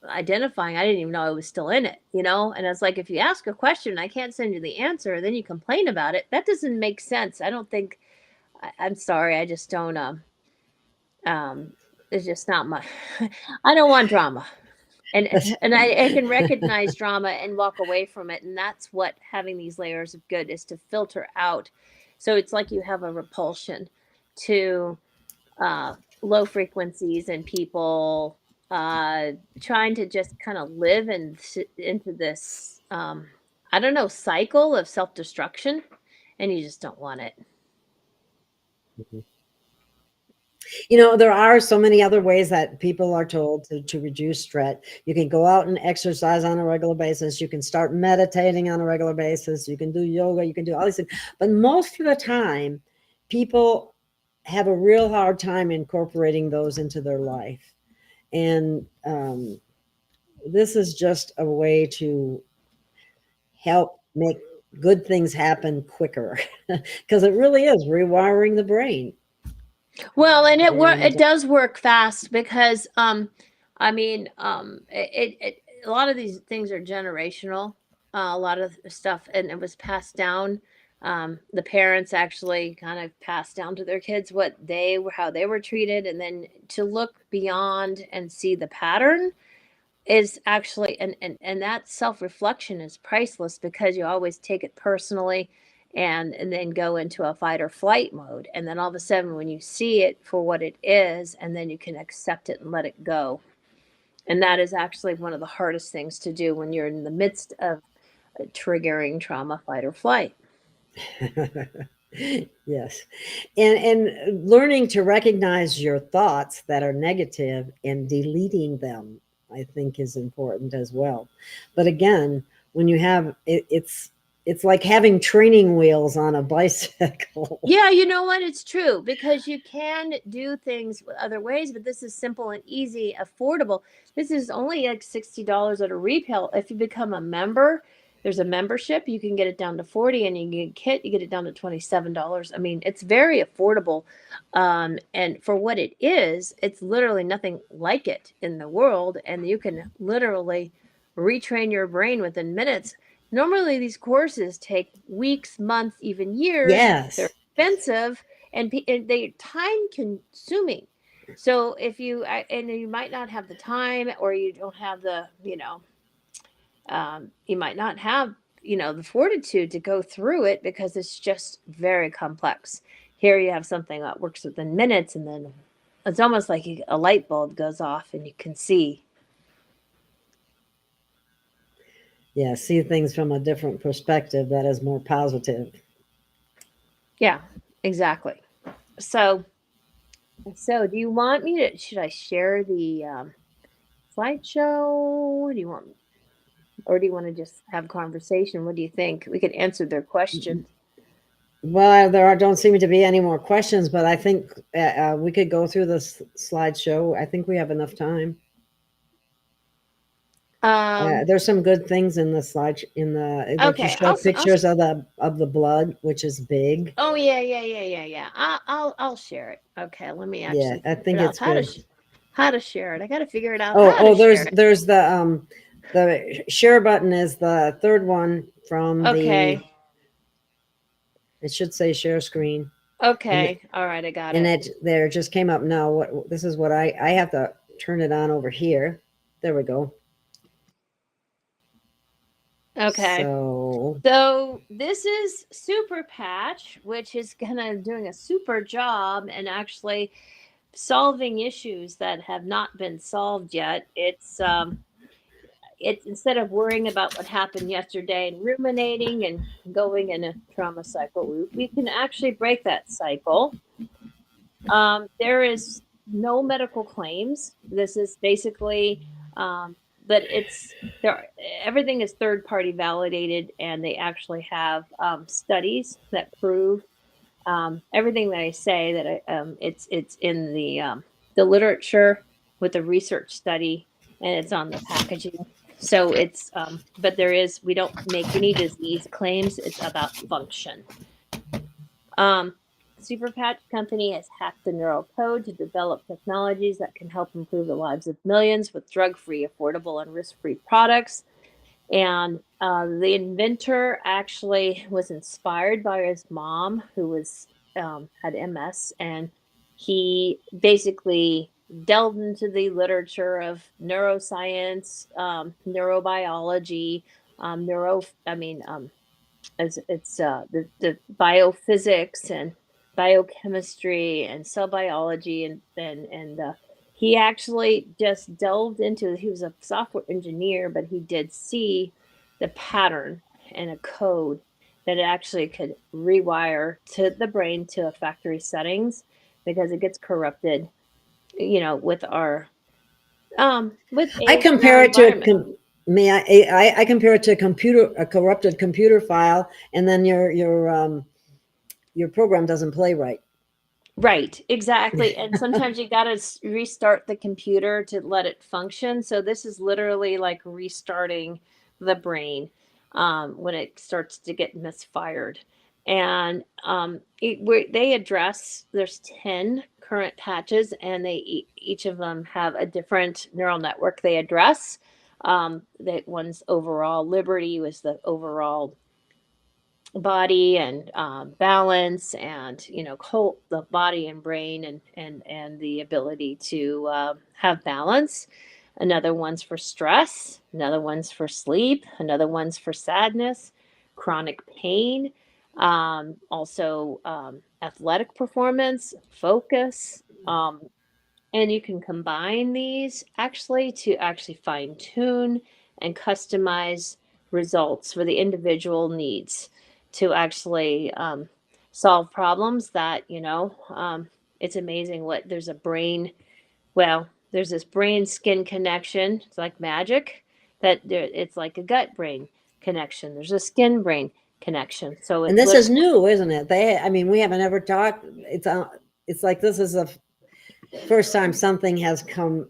identifying. I didn't even know I was still in it, and I was like, if you ask a question, I can't send you the answer, then you complain about it. That doesn't make sense. I don't think, I'm sorry. I just don't, it's just not my, I don't want drama. And I can recognize drama and walk away from it. And that's what having these layers of good is, to filter out. So it's like you have a repulsion to low frequencies and people trying to just kind of live into this, I don't know, cycle of self-destruction, and you just don't want it. There are so many other ways that people are told to reduce stress. You can go out and exercise on a regular basis. You can start meditating on a regular basis. You can do yoga. You can do all these things. But most of the time, people have a real hard time incorporating those into their life. And this is just a way to help make good things happen quicker, because it really is rewiring the brain. Well, and it does work fast, because I mean, a lot of these things are generational, a lot of stuff, and it was passed down. The parents actually kind of passed down to their kids how they were treated, and then to look beyond and see the pattern is actually, and that self-reflection is priceless, because you always take it personally, and then go into a fight or flight mode, and then all of a sudden, when you see it for what it is, and then you can accept it and let it go. And that is actually one of the hardest things to do when you're in the midst of triggering trauma, fight or flight. Yes. And learning to recognize your thoughts that are negative and deleting them, I think, is important as well. But again, when you have it's it's like having training wheels on a bicycle. Yeah, you know what? It's true, because you can do things other ways, but this is simple and easy, affordable. This is only like $60 at a retail. If you become a member, there's a membership. You can get it down to 40, and you get a kit. You get it down to $27. I mean, it's very affordable, and for what it is, it's literally nothing like it in the world, and you can literally retrain your brain within minutes. Normally, these courses take weeks, months, even years. Yes. They're expensive, and they're time consuming. So if you and you might not have the time, or you don't have the you might not have the fortitude to go through it, because it's just very complex. Here you have something that works within minutes, and then it's almost like a light bulb goes off and you can see. Yeah, see things from a different perspective that is more positive. Yeah, exactly. So do you want me to, should I share the slideshow? Do you want, or do you want to just have a conversation? What do you think? We could answer their questions. Well, don't seem to be any more questions, but I think we could go through this slideshow. I think we have enough time. There's some good things in the slide Okay, you show pictures of the blood, which is big. Oh yeah. I'll share it. Okay, let me actually. Yeah, I think it's good. How to share it? I got to figure it out. There's the share button is the third one from okay. It should say share screen. Okay, all right, I got it. And it there just came up now. This is what I have to turn it on over here. There we go. Okay. So this is SuperPatch, which is doing a super job and actually solving issues that have not been solved yet. It's instead of worrying about what happened yesterday and ruminating and going in a trauma cycle, we can actually break that cycle. There is no medical claims. This is basically but everything is third party validated, and they actually have studies that prove everything that I say, that it's in the literature with the research study, and it's on the packaging. So it's but we don't make any disease claims. It's about function. SuperPatch company has hacked the neural code to develop technologies that can help improve the lives of millions with drug-free, affordable, and risk-free products. And the inventor actually was inspired by his mom, who had MS, and he basically delved into the literature of neuroscience, neurobiology, the biophysics and biochemistry and cell biology, and he actually just delved into it. He was a software engineer, but he did see the pattern and a code that actually could rewire to the brain to factory settings, because it gets corrupted, with our I compare it to I compare it to a corrupted computer file, and then your program doesn't play right. Right, exactly. And sometimes you got to restart the computer to let it function. So this is literally like restarting the brain when it starts to get misfired. And they address, there's 10 current patches, and each of them have a different neural network they address. That one's overall liberty was the overall body and balance, and the body and brain and the ability to have balance. Another one's for stress, another one's for sleep, another one's for sadness, chronic pain, also athletic performance, focus, and you can combine these to fine tune and customize results for the individual needs, to actually solve problems that, it's amazing what there's this brain skin connection. It's like magic, that it's like a gut brain connection. There's a skin brain connection. So And this is new, isn't it? I mean, we haven't ever talked. It's like this is the first time something has come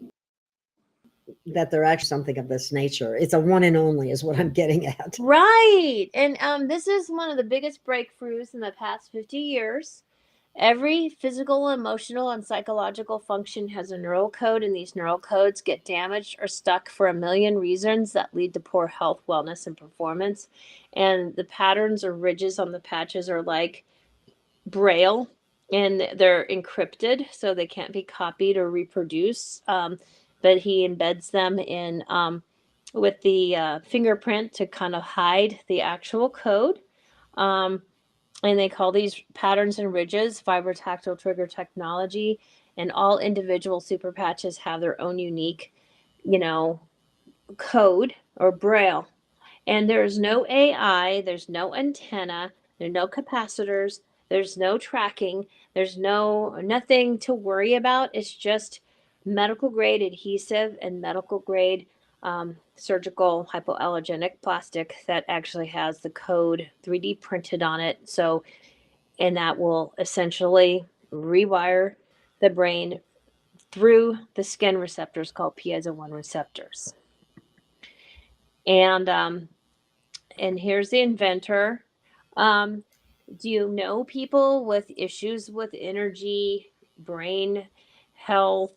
that they're actually something of this nature. It's a one and only is what I'm getting at. right. And this is one of the biggest breakthroughs in the past 50 years. Every physical, emotional, and psychological function has a neural code, and these neural codes get damaged or stuck for a million reasons that lead to poor health, wellness, and performance. And the patterns or ridges on the patches are like Braille, and they're encrypted, so they can't be copied or reproduced. But he embeds them in with the fingerprint to kind of hide the actual code. And they call these patterns and ridges vibrotactile trigger technology. And all individual super patches have their own unique, code or Braille. And there's no AI, there's no antenna, there's no capacitors, there's no tracking, there's nothing to worry about. It's just medical grade adhesive and medical grade surgical hypoallergenic plastic that actually has the code 3D printed on it. So, and that will essentially rewire the brain through the skin receptors called piezo 1 receptors. And here's the inventor. Do you know people with issues with energy, brain health,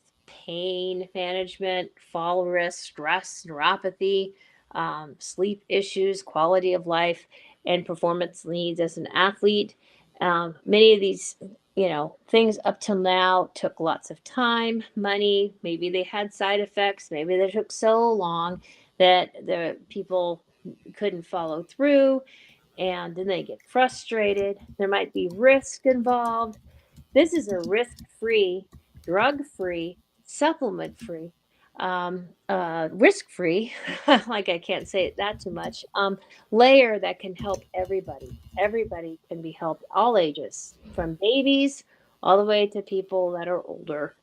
pain management, fall risk, stress, neuropathy, sleep issues, quality of life, and performance needs as an athlete? Many of these, things up till now took lots of time, money. Maybe they had side effects. Maybe they took so long that the people couldn't follow through, and then they get frustrated. There might be risk involved. This is a risk-free, drug-free, supplement-free, risk-free, like I can't say that too much, layer that can help everybody. Everybody can be helped, all ages, from babies all the way to people that are older.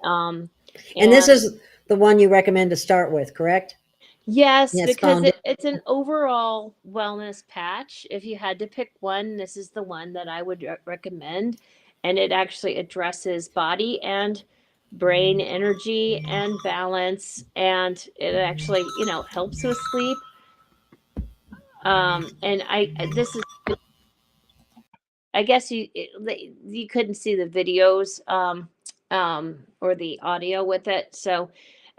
And this is the one you recommend to start with, correct? Yes, Yes, because found it. it's an overall wellness patch. If you had to pick one, this is the one that I would recommend. And it actually addresses body and brain energy and balance. And it actually, helps with sleep. And I guess you couldn't see the videos or the audio with it. So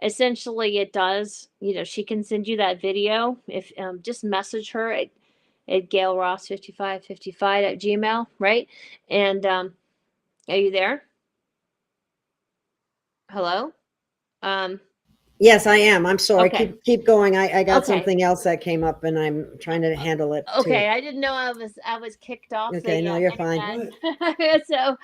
essentially it does, she can send you that video. If just message her at Gail Ross 5555 at Gmail, right? And are you there? Hello? Yes, I am. I'm sorry. Okay. Keep going. I got Okay. something else that came up, and I'm trying to handle it Okay, too. I didn't know I was kicked off. Okay, no, you're fine. So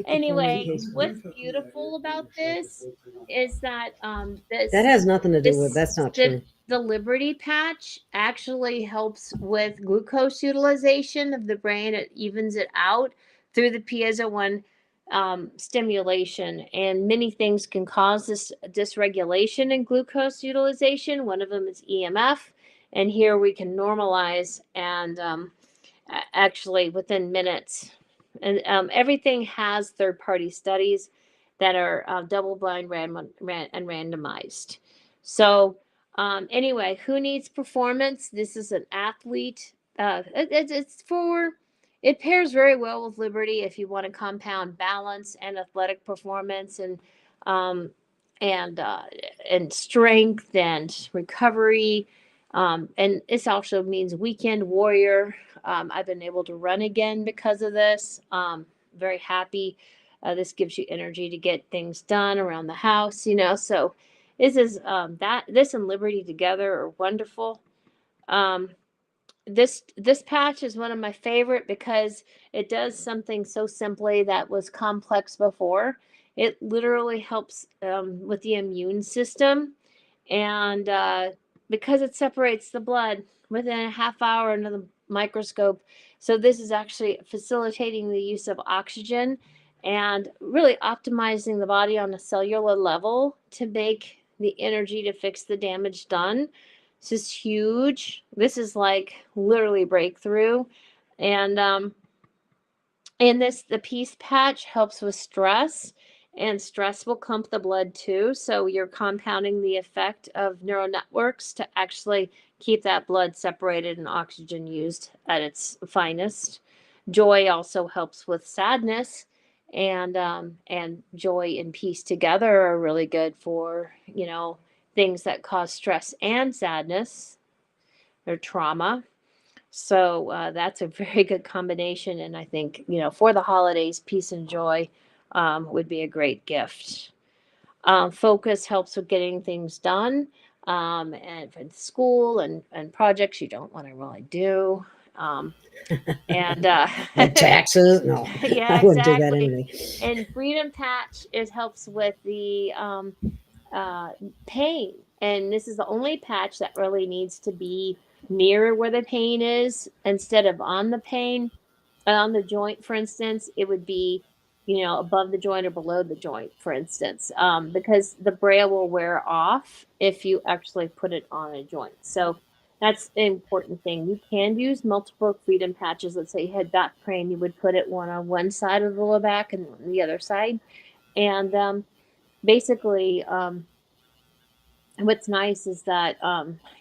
anyway, what's beautiful about this is that That has nothing to do with. That's not true. the Liberty patch actually helps with glucose utilization of the brain. It evens it out through the piezo 1 stimulation, and many things can cause this dysregulation in glucose utilization. One of them is EMF, and here we can normalize and actually within minutes. And everything has third-party studies that are double-blind and randomized. So anyway, who needs performance? This is an athlete. It pairs very well with Liberty if you want to compound balance and athletic performance um, and strength and recovery. And this also means weekend warrior. I've been able to run again because of this. Very happy. This gives you energy to get things done around the house, So this and Liberty together are wonderful. This patch is one of my favorite because it does something so simply that was complex before. It literally helps with the immune system, and because it separates the blood within a half hour under the microscope. So this is actually facilitating the use of oxygen and really optimizing the body on a cellular level to make the energy to fix the damage done. This is huge. This is like literally breakthrough. And the peace patch helps with stress, and stress will clump the blood too. So you're compounding the effect of neural networks to actually keep that blood separated and oxygen used at its finest. Joy also helps with sadness, and joy and peace together are really good for, things that cause stress and sadness or trauma. So that's a very good combination. And I think, for the holidays, peace and joy would be a great gift. Focus helps with getting things done, and for school and projects you don't want to really do. And Like taxes? No, yeah, I wouldn't do that exactly. anyway. And Freedom Patch, it helps with the pain. And this is the only patch that really needs to be near where the pain is instead of on the pain. On the joint, for instance, it would be, above the joint or below the joint, for instance, because the braille will wear off if you actually put it on a joint. So that's the important thing. You can use multiple freedom patches. Let's say you had back pain, you would put it one on one side of the lower back and on the other side. And basically, what's nice is that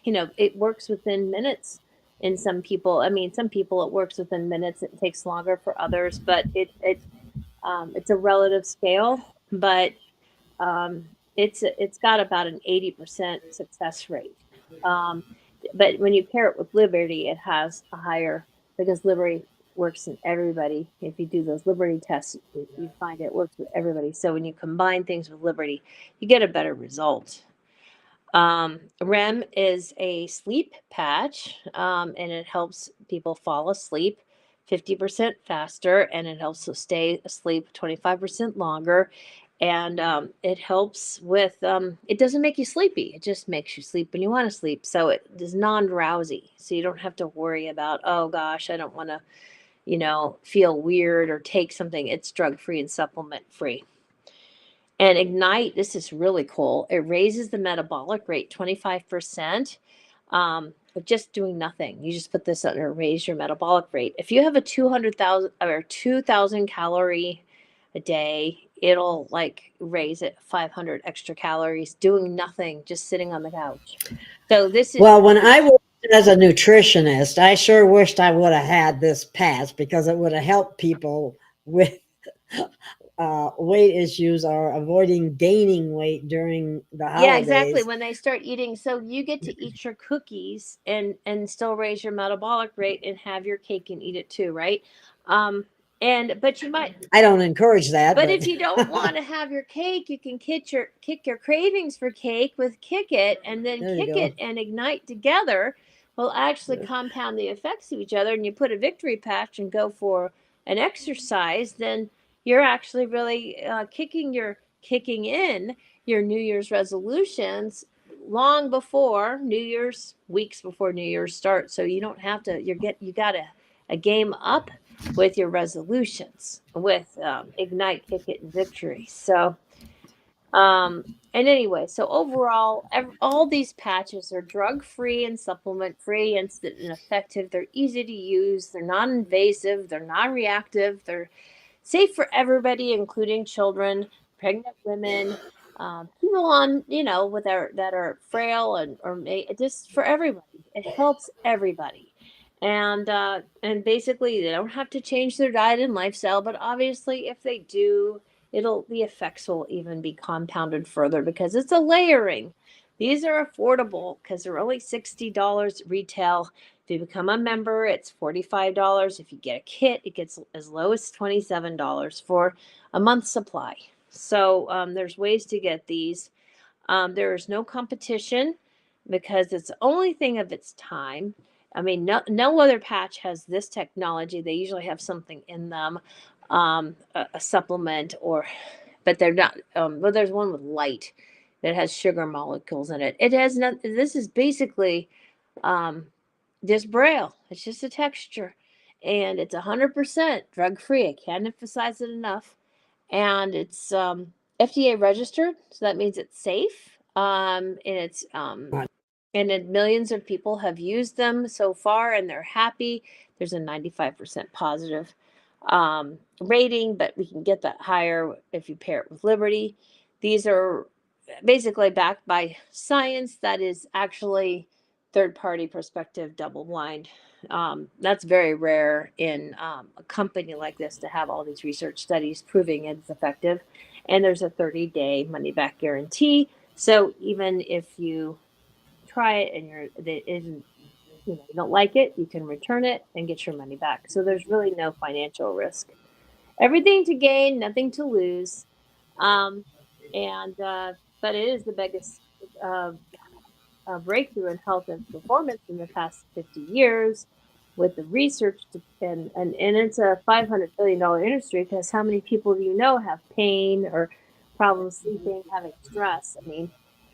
it works within minutes. In some people, I mean, some people it works within minutes. It takes longer for others, but it's a relative scale. But it's got about an 80% success rate. Um, but when you pair it with Liberty, it has a higher, because Liberty works in everybody. If you do those Liberty tests, you find it works with everybody. So when you combine things with Liberty, you get a better result. REM is a sleep patch, and it helps people fall asleep 50% faster, and it helps to stay asleep 25% longer. And it helps with, it doesn't make you sleepy. It just makes you sleep when you want to sleep. So it is non drowsy. So you don't have to worry about, oh gosh, I don't want to, feel weird or take something. It's drug free and supplement free. And Ignite, this is really cool. It raises the metabolic rate 25%, with just doing nothing. You just put this under, raise your metabolic rate. If you have a 200,000 or 2,000 calorie a day, it'll like raise it 500 extra calories doing nothing, just sitting on the couch. So this is, Well, when I worked as a nutritionist, I sure wished I would have had this patch because it would have helped people with weight issues or avoiding gaining weight during the yeah, exactly. holidays. When they start eating, so you get to eat your cookies and still raise your metabolic rate and have your cake and eat it too, right? Um, but you might, I don't encourage that, but but if you don't want to have your cake, you can kick your cravings for cake with Kick It, and then there you Kick go. It and Ignite together will actually compound the effects of each other. And you put a victory patch and go for an exercise, then you're actually really kicking in your New Year's resolutions long before New Year's, weeks before New Year's starts. So you don't have to. You got a game up with your resolutions with Ignite, Kick It, and Victory. So, and anyway, so overall, all these patches are drug free and supplement free, instant and effective. They're easy to use, they're non invasive, they're non reactive, they're safe for everybody, including children, pregnant women. People on, that are frail just for everybody. It helps everybody, and basically they don't have to change their diet and lifestyle. But obviously, if they do, the effects will even be compounded further because it's a layering. These are affordable because they're only $60 retail. If you become a member, it's $45. If you get a kit, it gets as low as $27 for a month's supply. So there's ways to get these. There is no competition because it's the only thing of its time. I mean, no other patch has this technology. They usually have something in them, a supplement, but they're not. Well, there's one with light that has sugar molecules in it. It has not. This is basically just Braille. It's just a texture, and it's 100% drug free. I can't emphasize it enough. And it's FDA registered, so that means it's safe. And it's and then millions of people have used them so far and they're happy. There's a 95% positive rating, but we can get that higher if you pair it with Liberty. These are basically backed by science that is actually third-party perspective, double-blind. That's very rare in a company like this to have all these research studies proving it's effective. And there's a 30-day money-back guarantee. So even if you try it and you don't like it, you can return it and get your money back. So there's really no financial risk. Everything to gain, nothing to lose. Um, but it is the biggest breakthrough in health and performance in the past 50 years with the research and it's a $500 billion industry, because how many people do you know have pain or problems sleeping, having stress? I mean,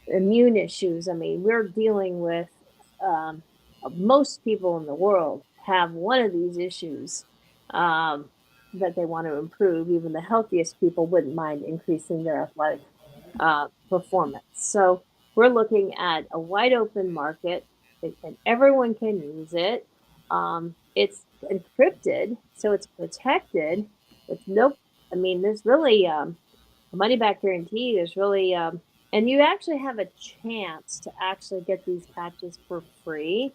immune issues. I mean, we're dealing with most people in the world have one of these issues that they want to improve. Even the healthiest people wouldn't mind increasing their athletic performance. So we're looking at a wide open market, and everyone can use it. It's encrypted, so it's protected. It's I mean, there's really a money back guarantee. There's really, and you actually have a chance to actually get these patches for free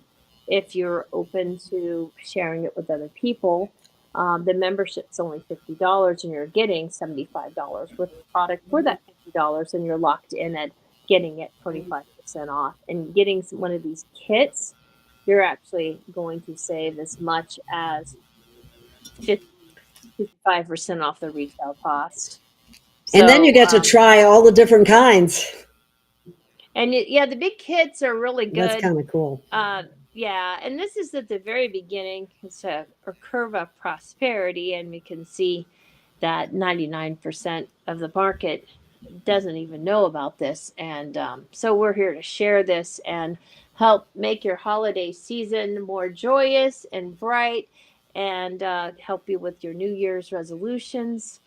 if you're open to sharing it with other people. The membership's only $50 and you're getting $75 worth of product for that $50, and you're locked in at getting it 25% off. And getting one of these kits, you're actually going to save as much as 55% off the retail cost. And then you get to try all the different kinds. And yeah, the big kits are really good. That's kind of cool. Yeah, and this is at the very beginning. It's a curve of prosperity, and we can see that 99% of the market doesn't even know about this. And so we're here to share this and help make your holiday season more joyous and bright, and help you with your New Year's resolutions.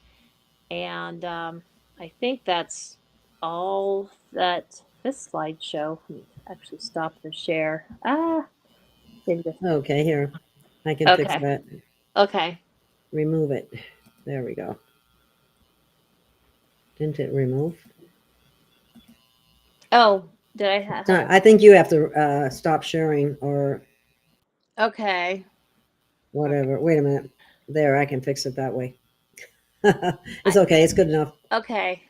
And I think that's all that this slideshow. Let me actually stop the share. Okay, here. I can fix that. Okay. Remove it. There we go. Didn't it remove? Oh, did I have? No, I think you have to stop sharing or. Okay. Whatever. Okay. Wait a minute. There, I can fix it that way. It's okay. It's good enough. Okay.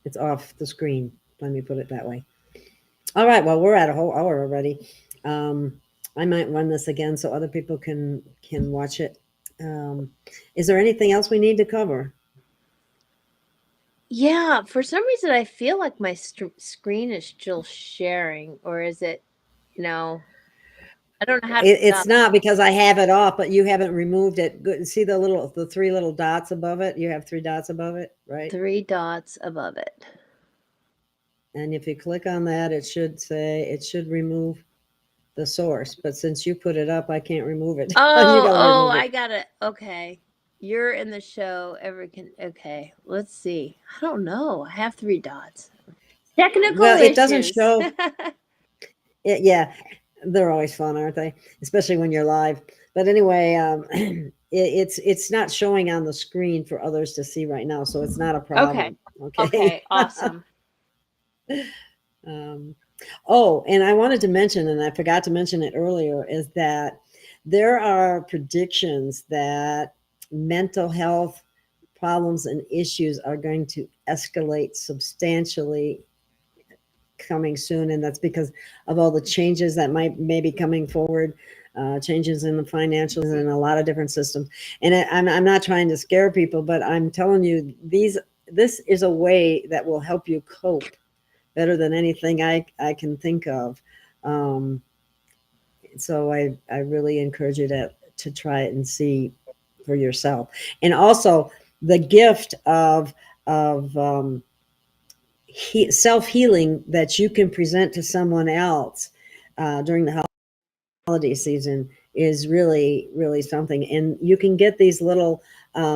It's off the screen. Let me put it that way. All right. Well, we're at a whole hour already. I might run this again so other people can watch it. Is there anything else we need to cover? Yeah, for some reason I feel like my screen is still sharing, or is it? I don't know how to It's not, because I have it off, but you haven't removed it. Good. See the 3 little dots above it? You have 3 dots above it, right? 3 dots above it. And if you click on that, it should remove the source. But since you put it up, I can't remove it. Oh, I got it. Okay. You're in the show. Okay. Let's see. I don't know. I have 3 dots. Technical issues. It doesn't show. Yeah, they're always fun, aren't they? Especially when you're live. But anyway, it's not showing on the screen for others to see right now, so it's not a problem. Okay. Awesome. And I wanted to mention, and I forgot to mention it earlier, is that there are predictions that mental health problems and issues are going to escalate substantially coming soon, and that's because of all the changes that may be coming forward, changes in the financials and a lot of different systems. And I'm not trying to scare people, but I'm telling you, this is a way that will help you cope better than anything I can think of. So I really encourage you to try it and see for yourself. And also the gift of self-healing that you can present to someone else during the holiday season is really, really something. And you can get these little,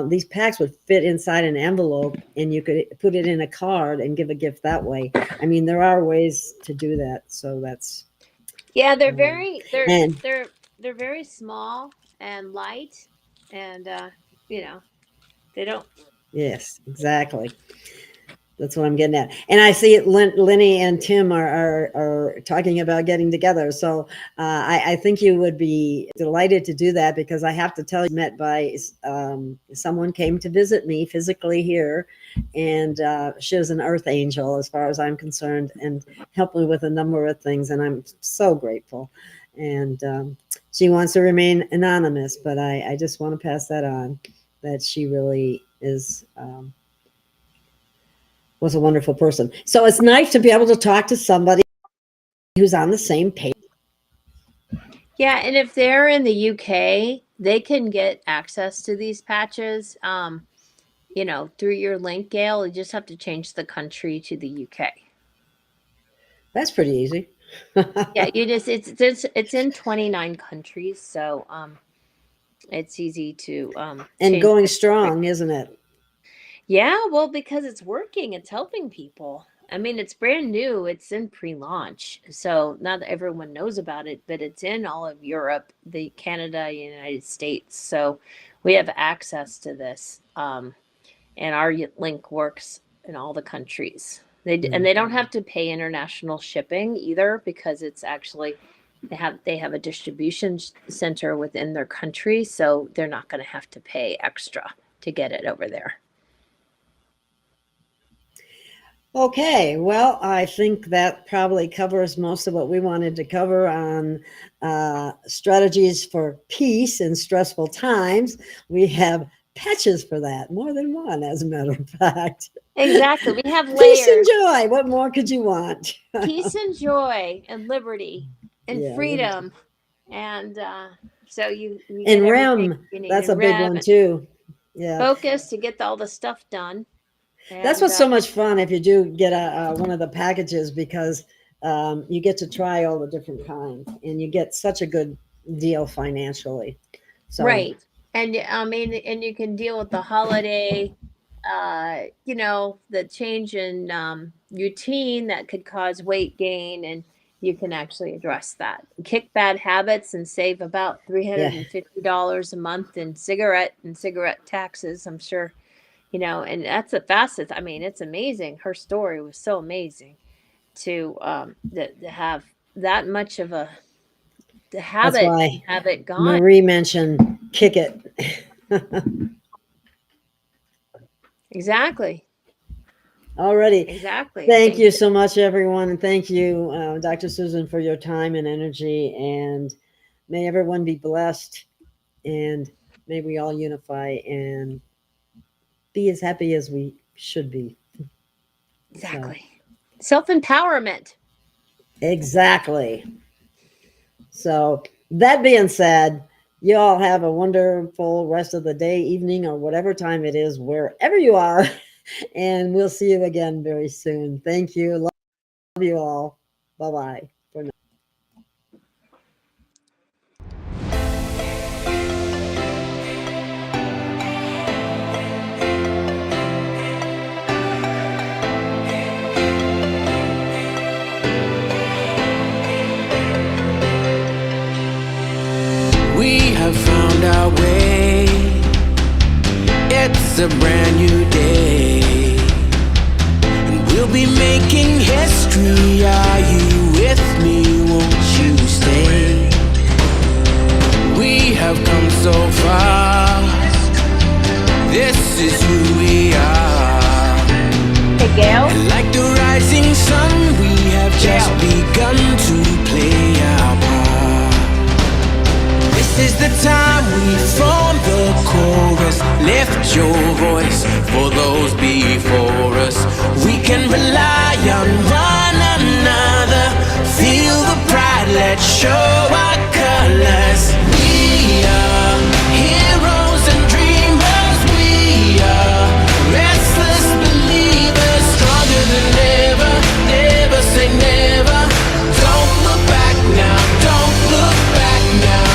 these packs would fit inside an envelope, and you could put it in a card and give a gift that way. I mean, there are ways to do that. So that's, Yeah, they're very and they're very small and light, and you know, they don't. yes, exactly. That's what I'm getting at. And I see it, Lenny and Tim are talking about getting together. So I think you would be delighted to do that, because I have to tell you, met by someone came to visit me physically here, and she was an earth angel as far as I'm concerned, and helped me with a number of things. And I'm so grateful. And she wants to remain anonymous, but I just want to pass that on, that she really is was a wonderful person. So it's nice to be able to talk to somebody who's on the same page. Yeah, and if they're in the UK, they can get access to these patches, you know, through your link, Gail. You just have to change the country to the UK. That's pretty easy. Yeah, you just it's in 29 countries, so it's easy to and change going the strong, country. isn't it? Yeah, well, because it's working, it's helping people. I mean, it's brand new. It's in pre-launch, so not everyone knows about it, but it's in all of Europe, the Canada, United States. So we have access to this, and our link works in all the countries. And they don't have to pay international shipping either, because it's actually they have a distribution center within their country, so they're not going to have to pay extra to get it over there. Okay, well, I think that probably covers most of what we wanted to cover on strategies for peace in stressful times. We have patches for that, more than one, as a matter of fact. Exactly. We have layers. Peace and joy. What more could you want? Peace and joy and liberty and freedom. And so you and get REM, you need. that's and a big one too. Yeah. Focus to get all the stuff done. And that's what's so much fun if you do get one of the packages, because you get to try all the different kinds, and you get such a good deal financially. So, right. And I mean, and you can deal with the holiday, you know, the change in routine that could cause weight gain, and you can actually address that. Kick bad habits and save about $350 a month in cigarette taxes, I'm sure. You know, and that's the fastest. I mean, it's amazing. Her story was so amazing to have that much of a habit. That's why have it gone. Marie mentioned kick it. Exactly. Alrighty. Exactly. Thank you so much, everyone. And thank you, Dr. Susan, for your time and energy. And may everyone be blessed. And may we all unify and be as happy as we should be. Exactly. So. Self-empowerment. Exactly. So that being said, you all have a wonderful rest of the day, evening, or whatever time it is, wherever you are. And we'll see you again very soon. Thank you. Love you all. Bye-bye. For now. We have found our way. It's a brand new day, and we'll be making history. Are you with me? Won't you stay? We have come so far. This is who we are. Hey, Gail. And like the rising sun, we have just begun to play our part. This is the time we form the chorus. Lift your voice for those before us. We can rely on one another. Feel the pride, let's show our colors. We are heroes and dreamers. We are restless believers. Stronger than ever. Never say never. Don't look back now. Don't look back now.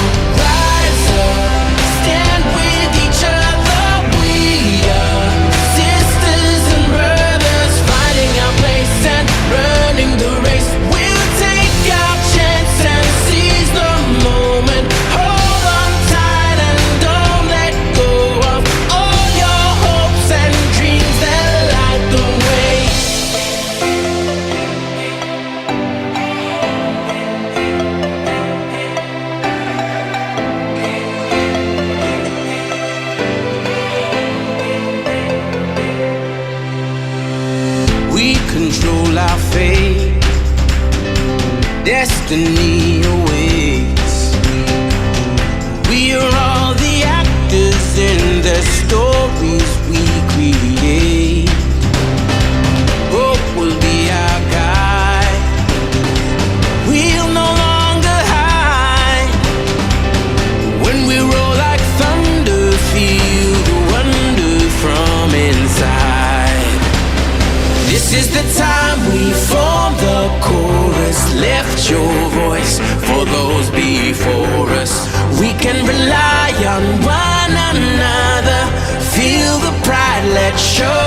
control our fate. Destiny awaits. We are all the actors in the stories we create. Hope will be our guide. We'll no longer hide. When we roll like thunder, feel the wonder from inside. This is the time we form the chorus. Lift your voice for those before us. We can rely on one another. Feel the pride, let's show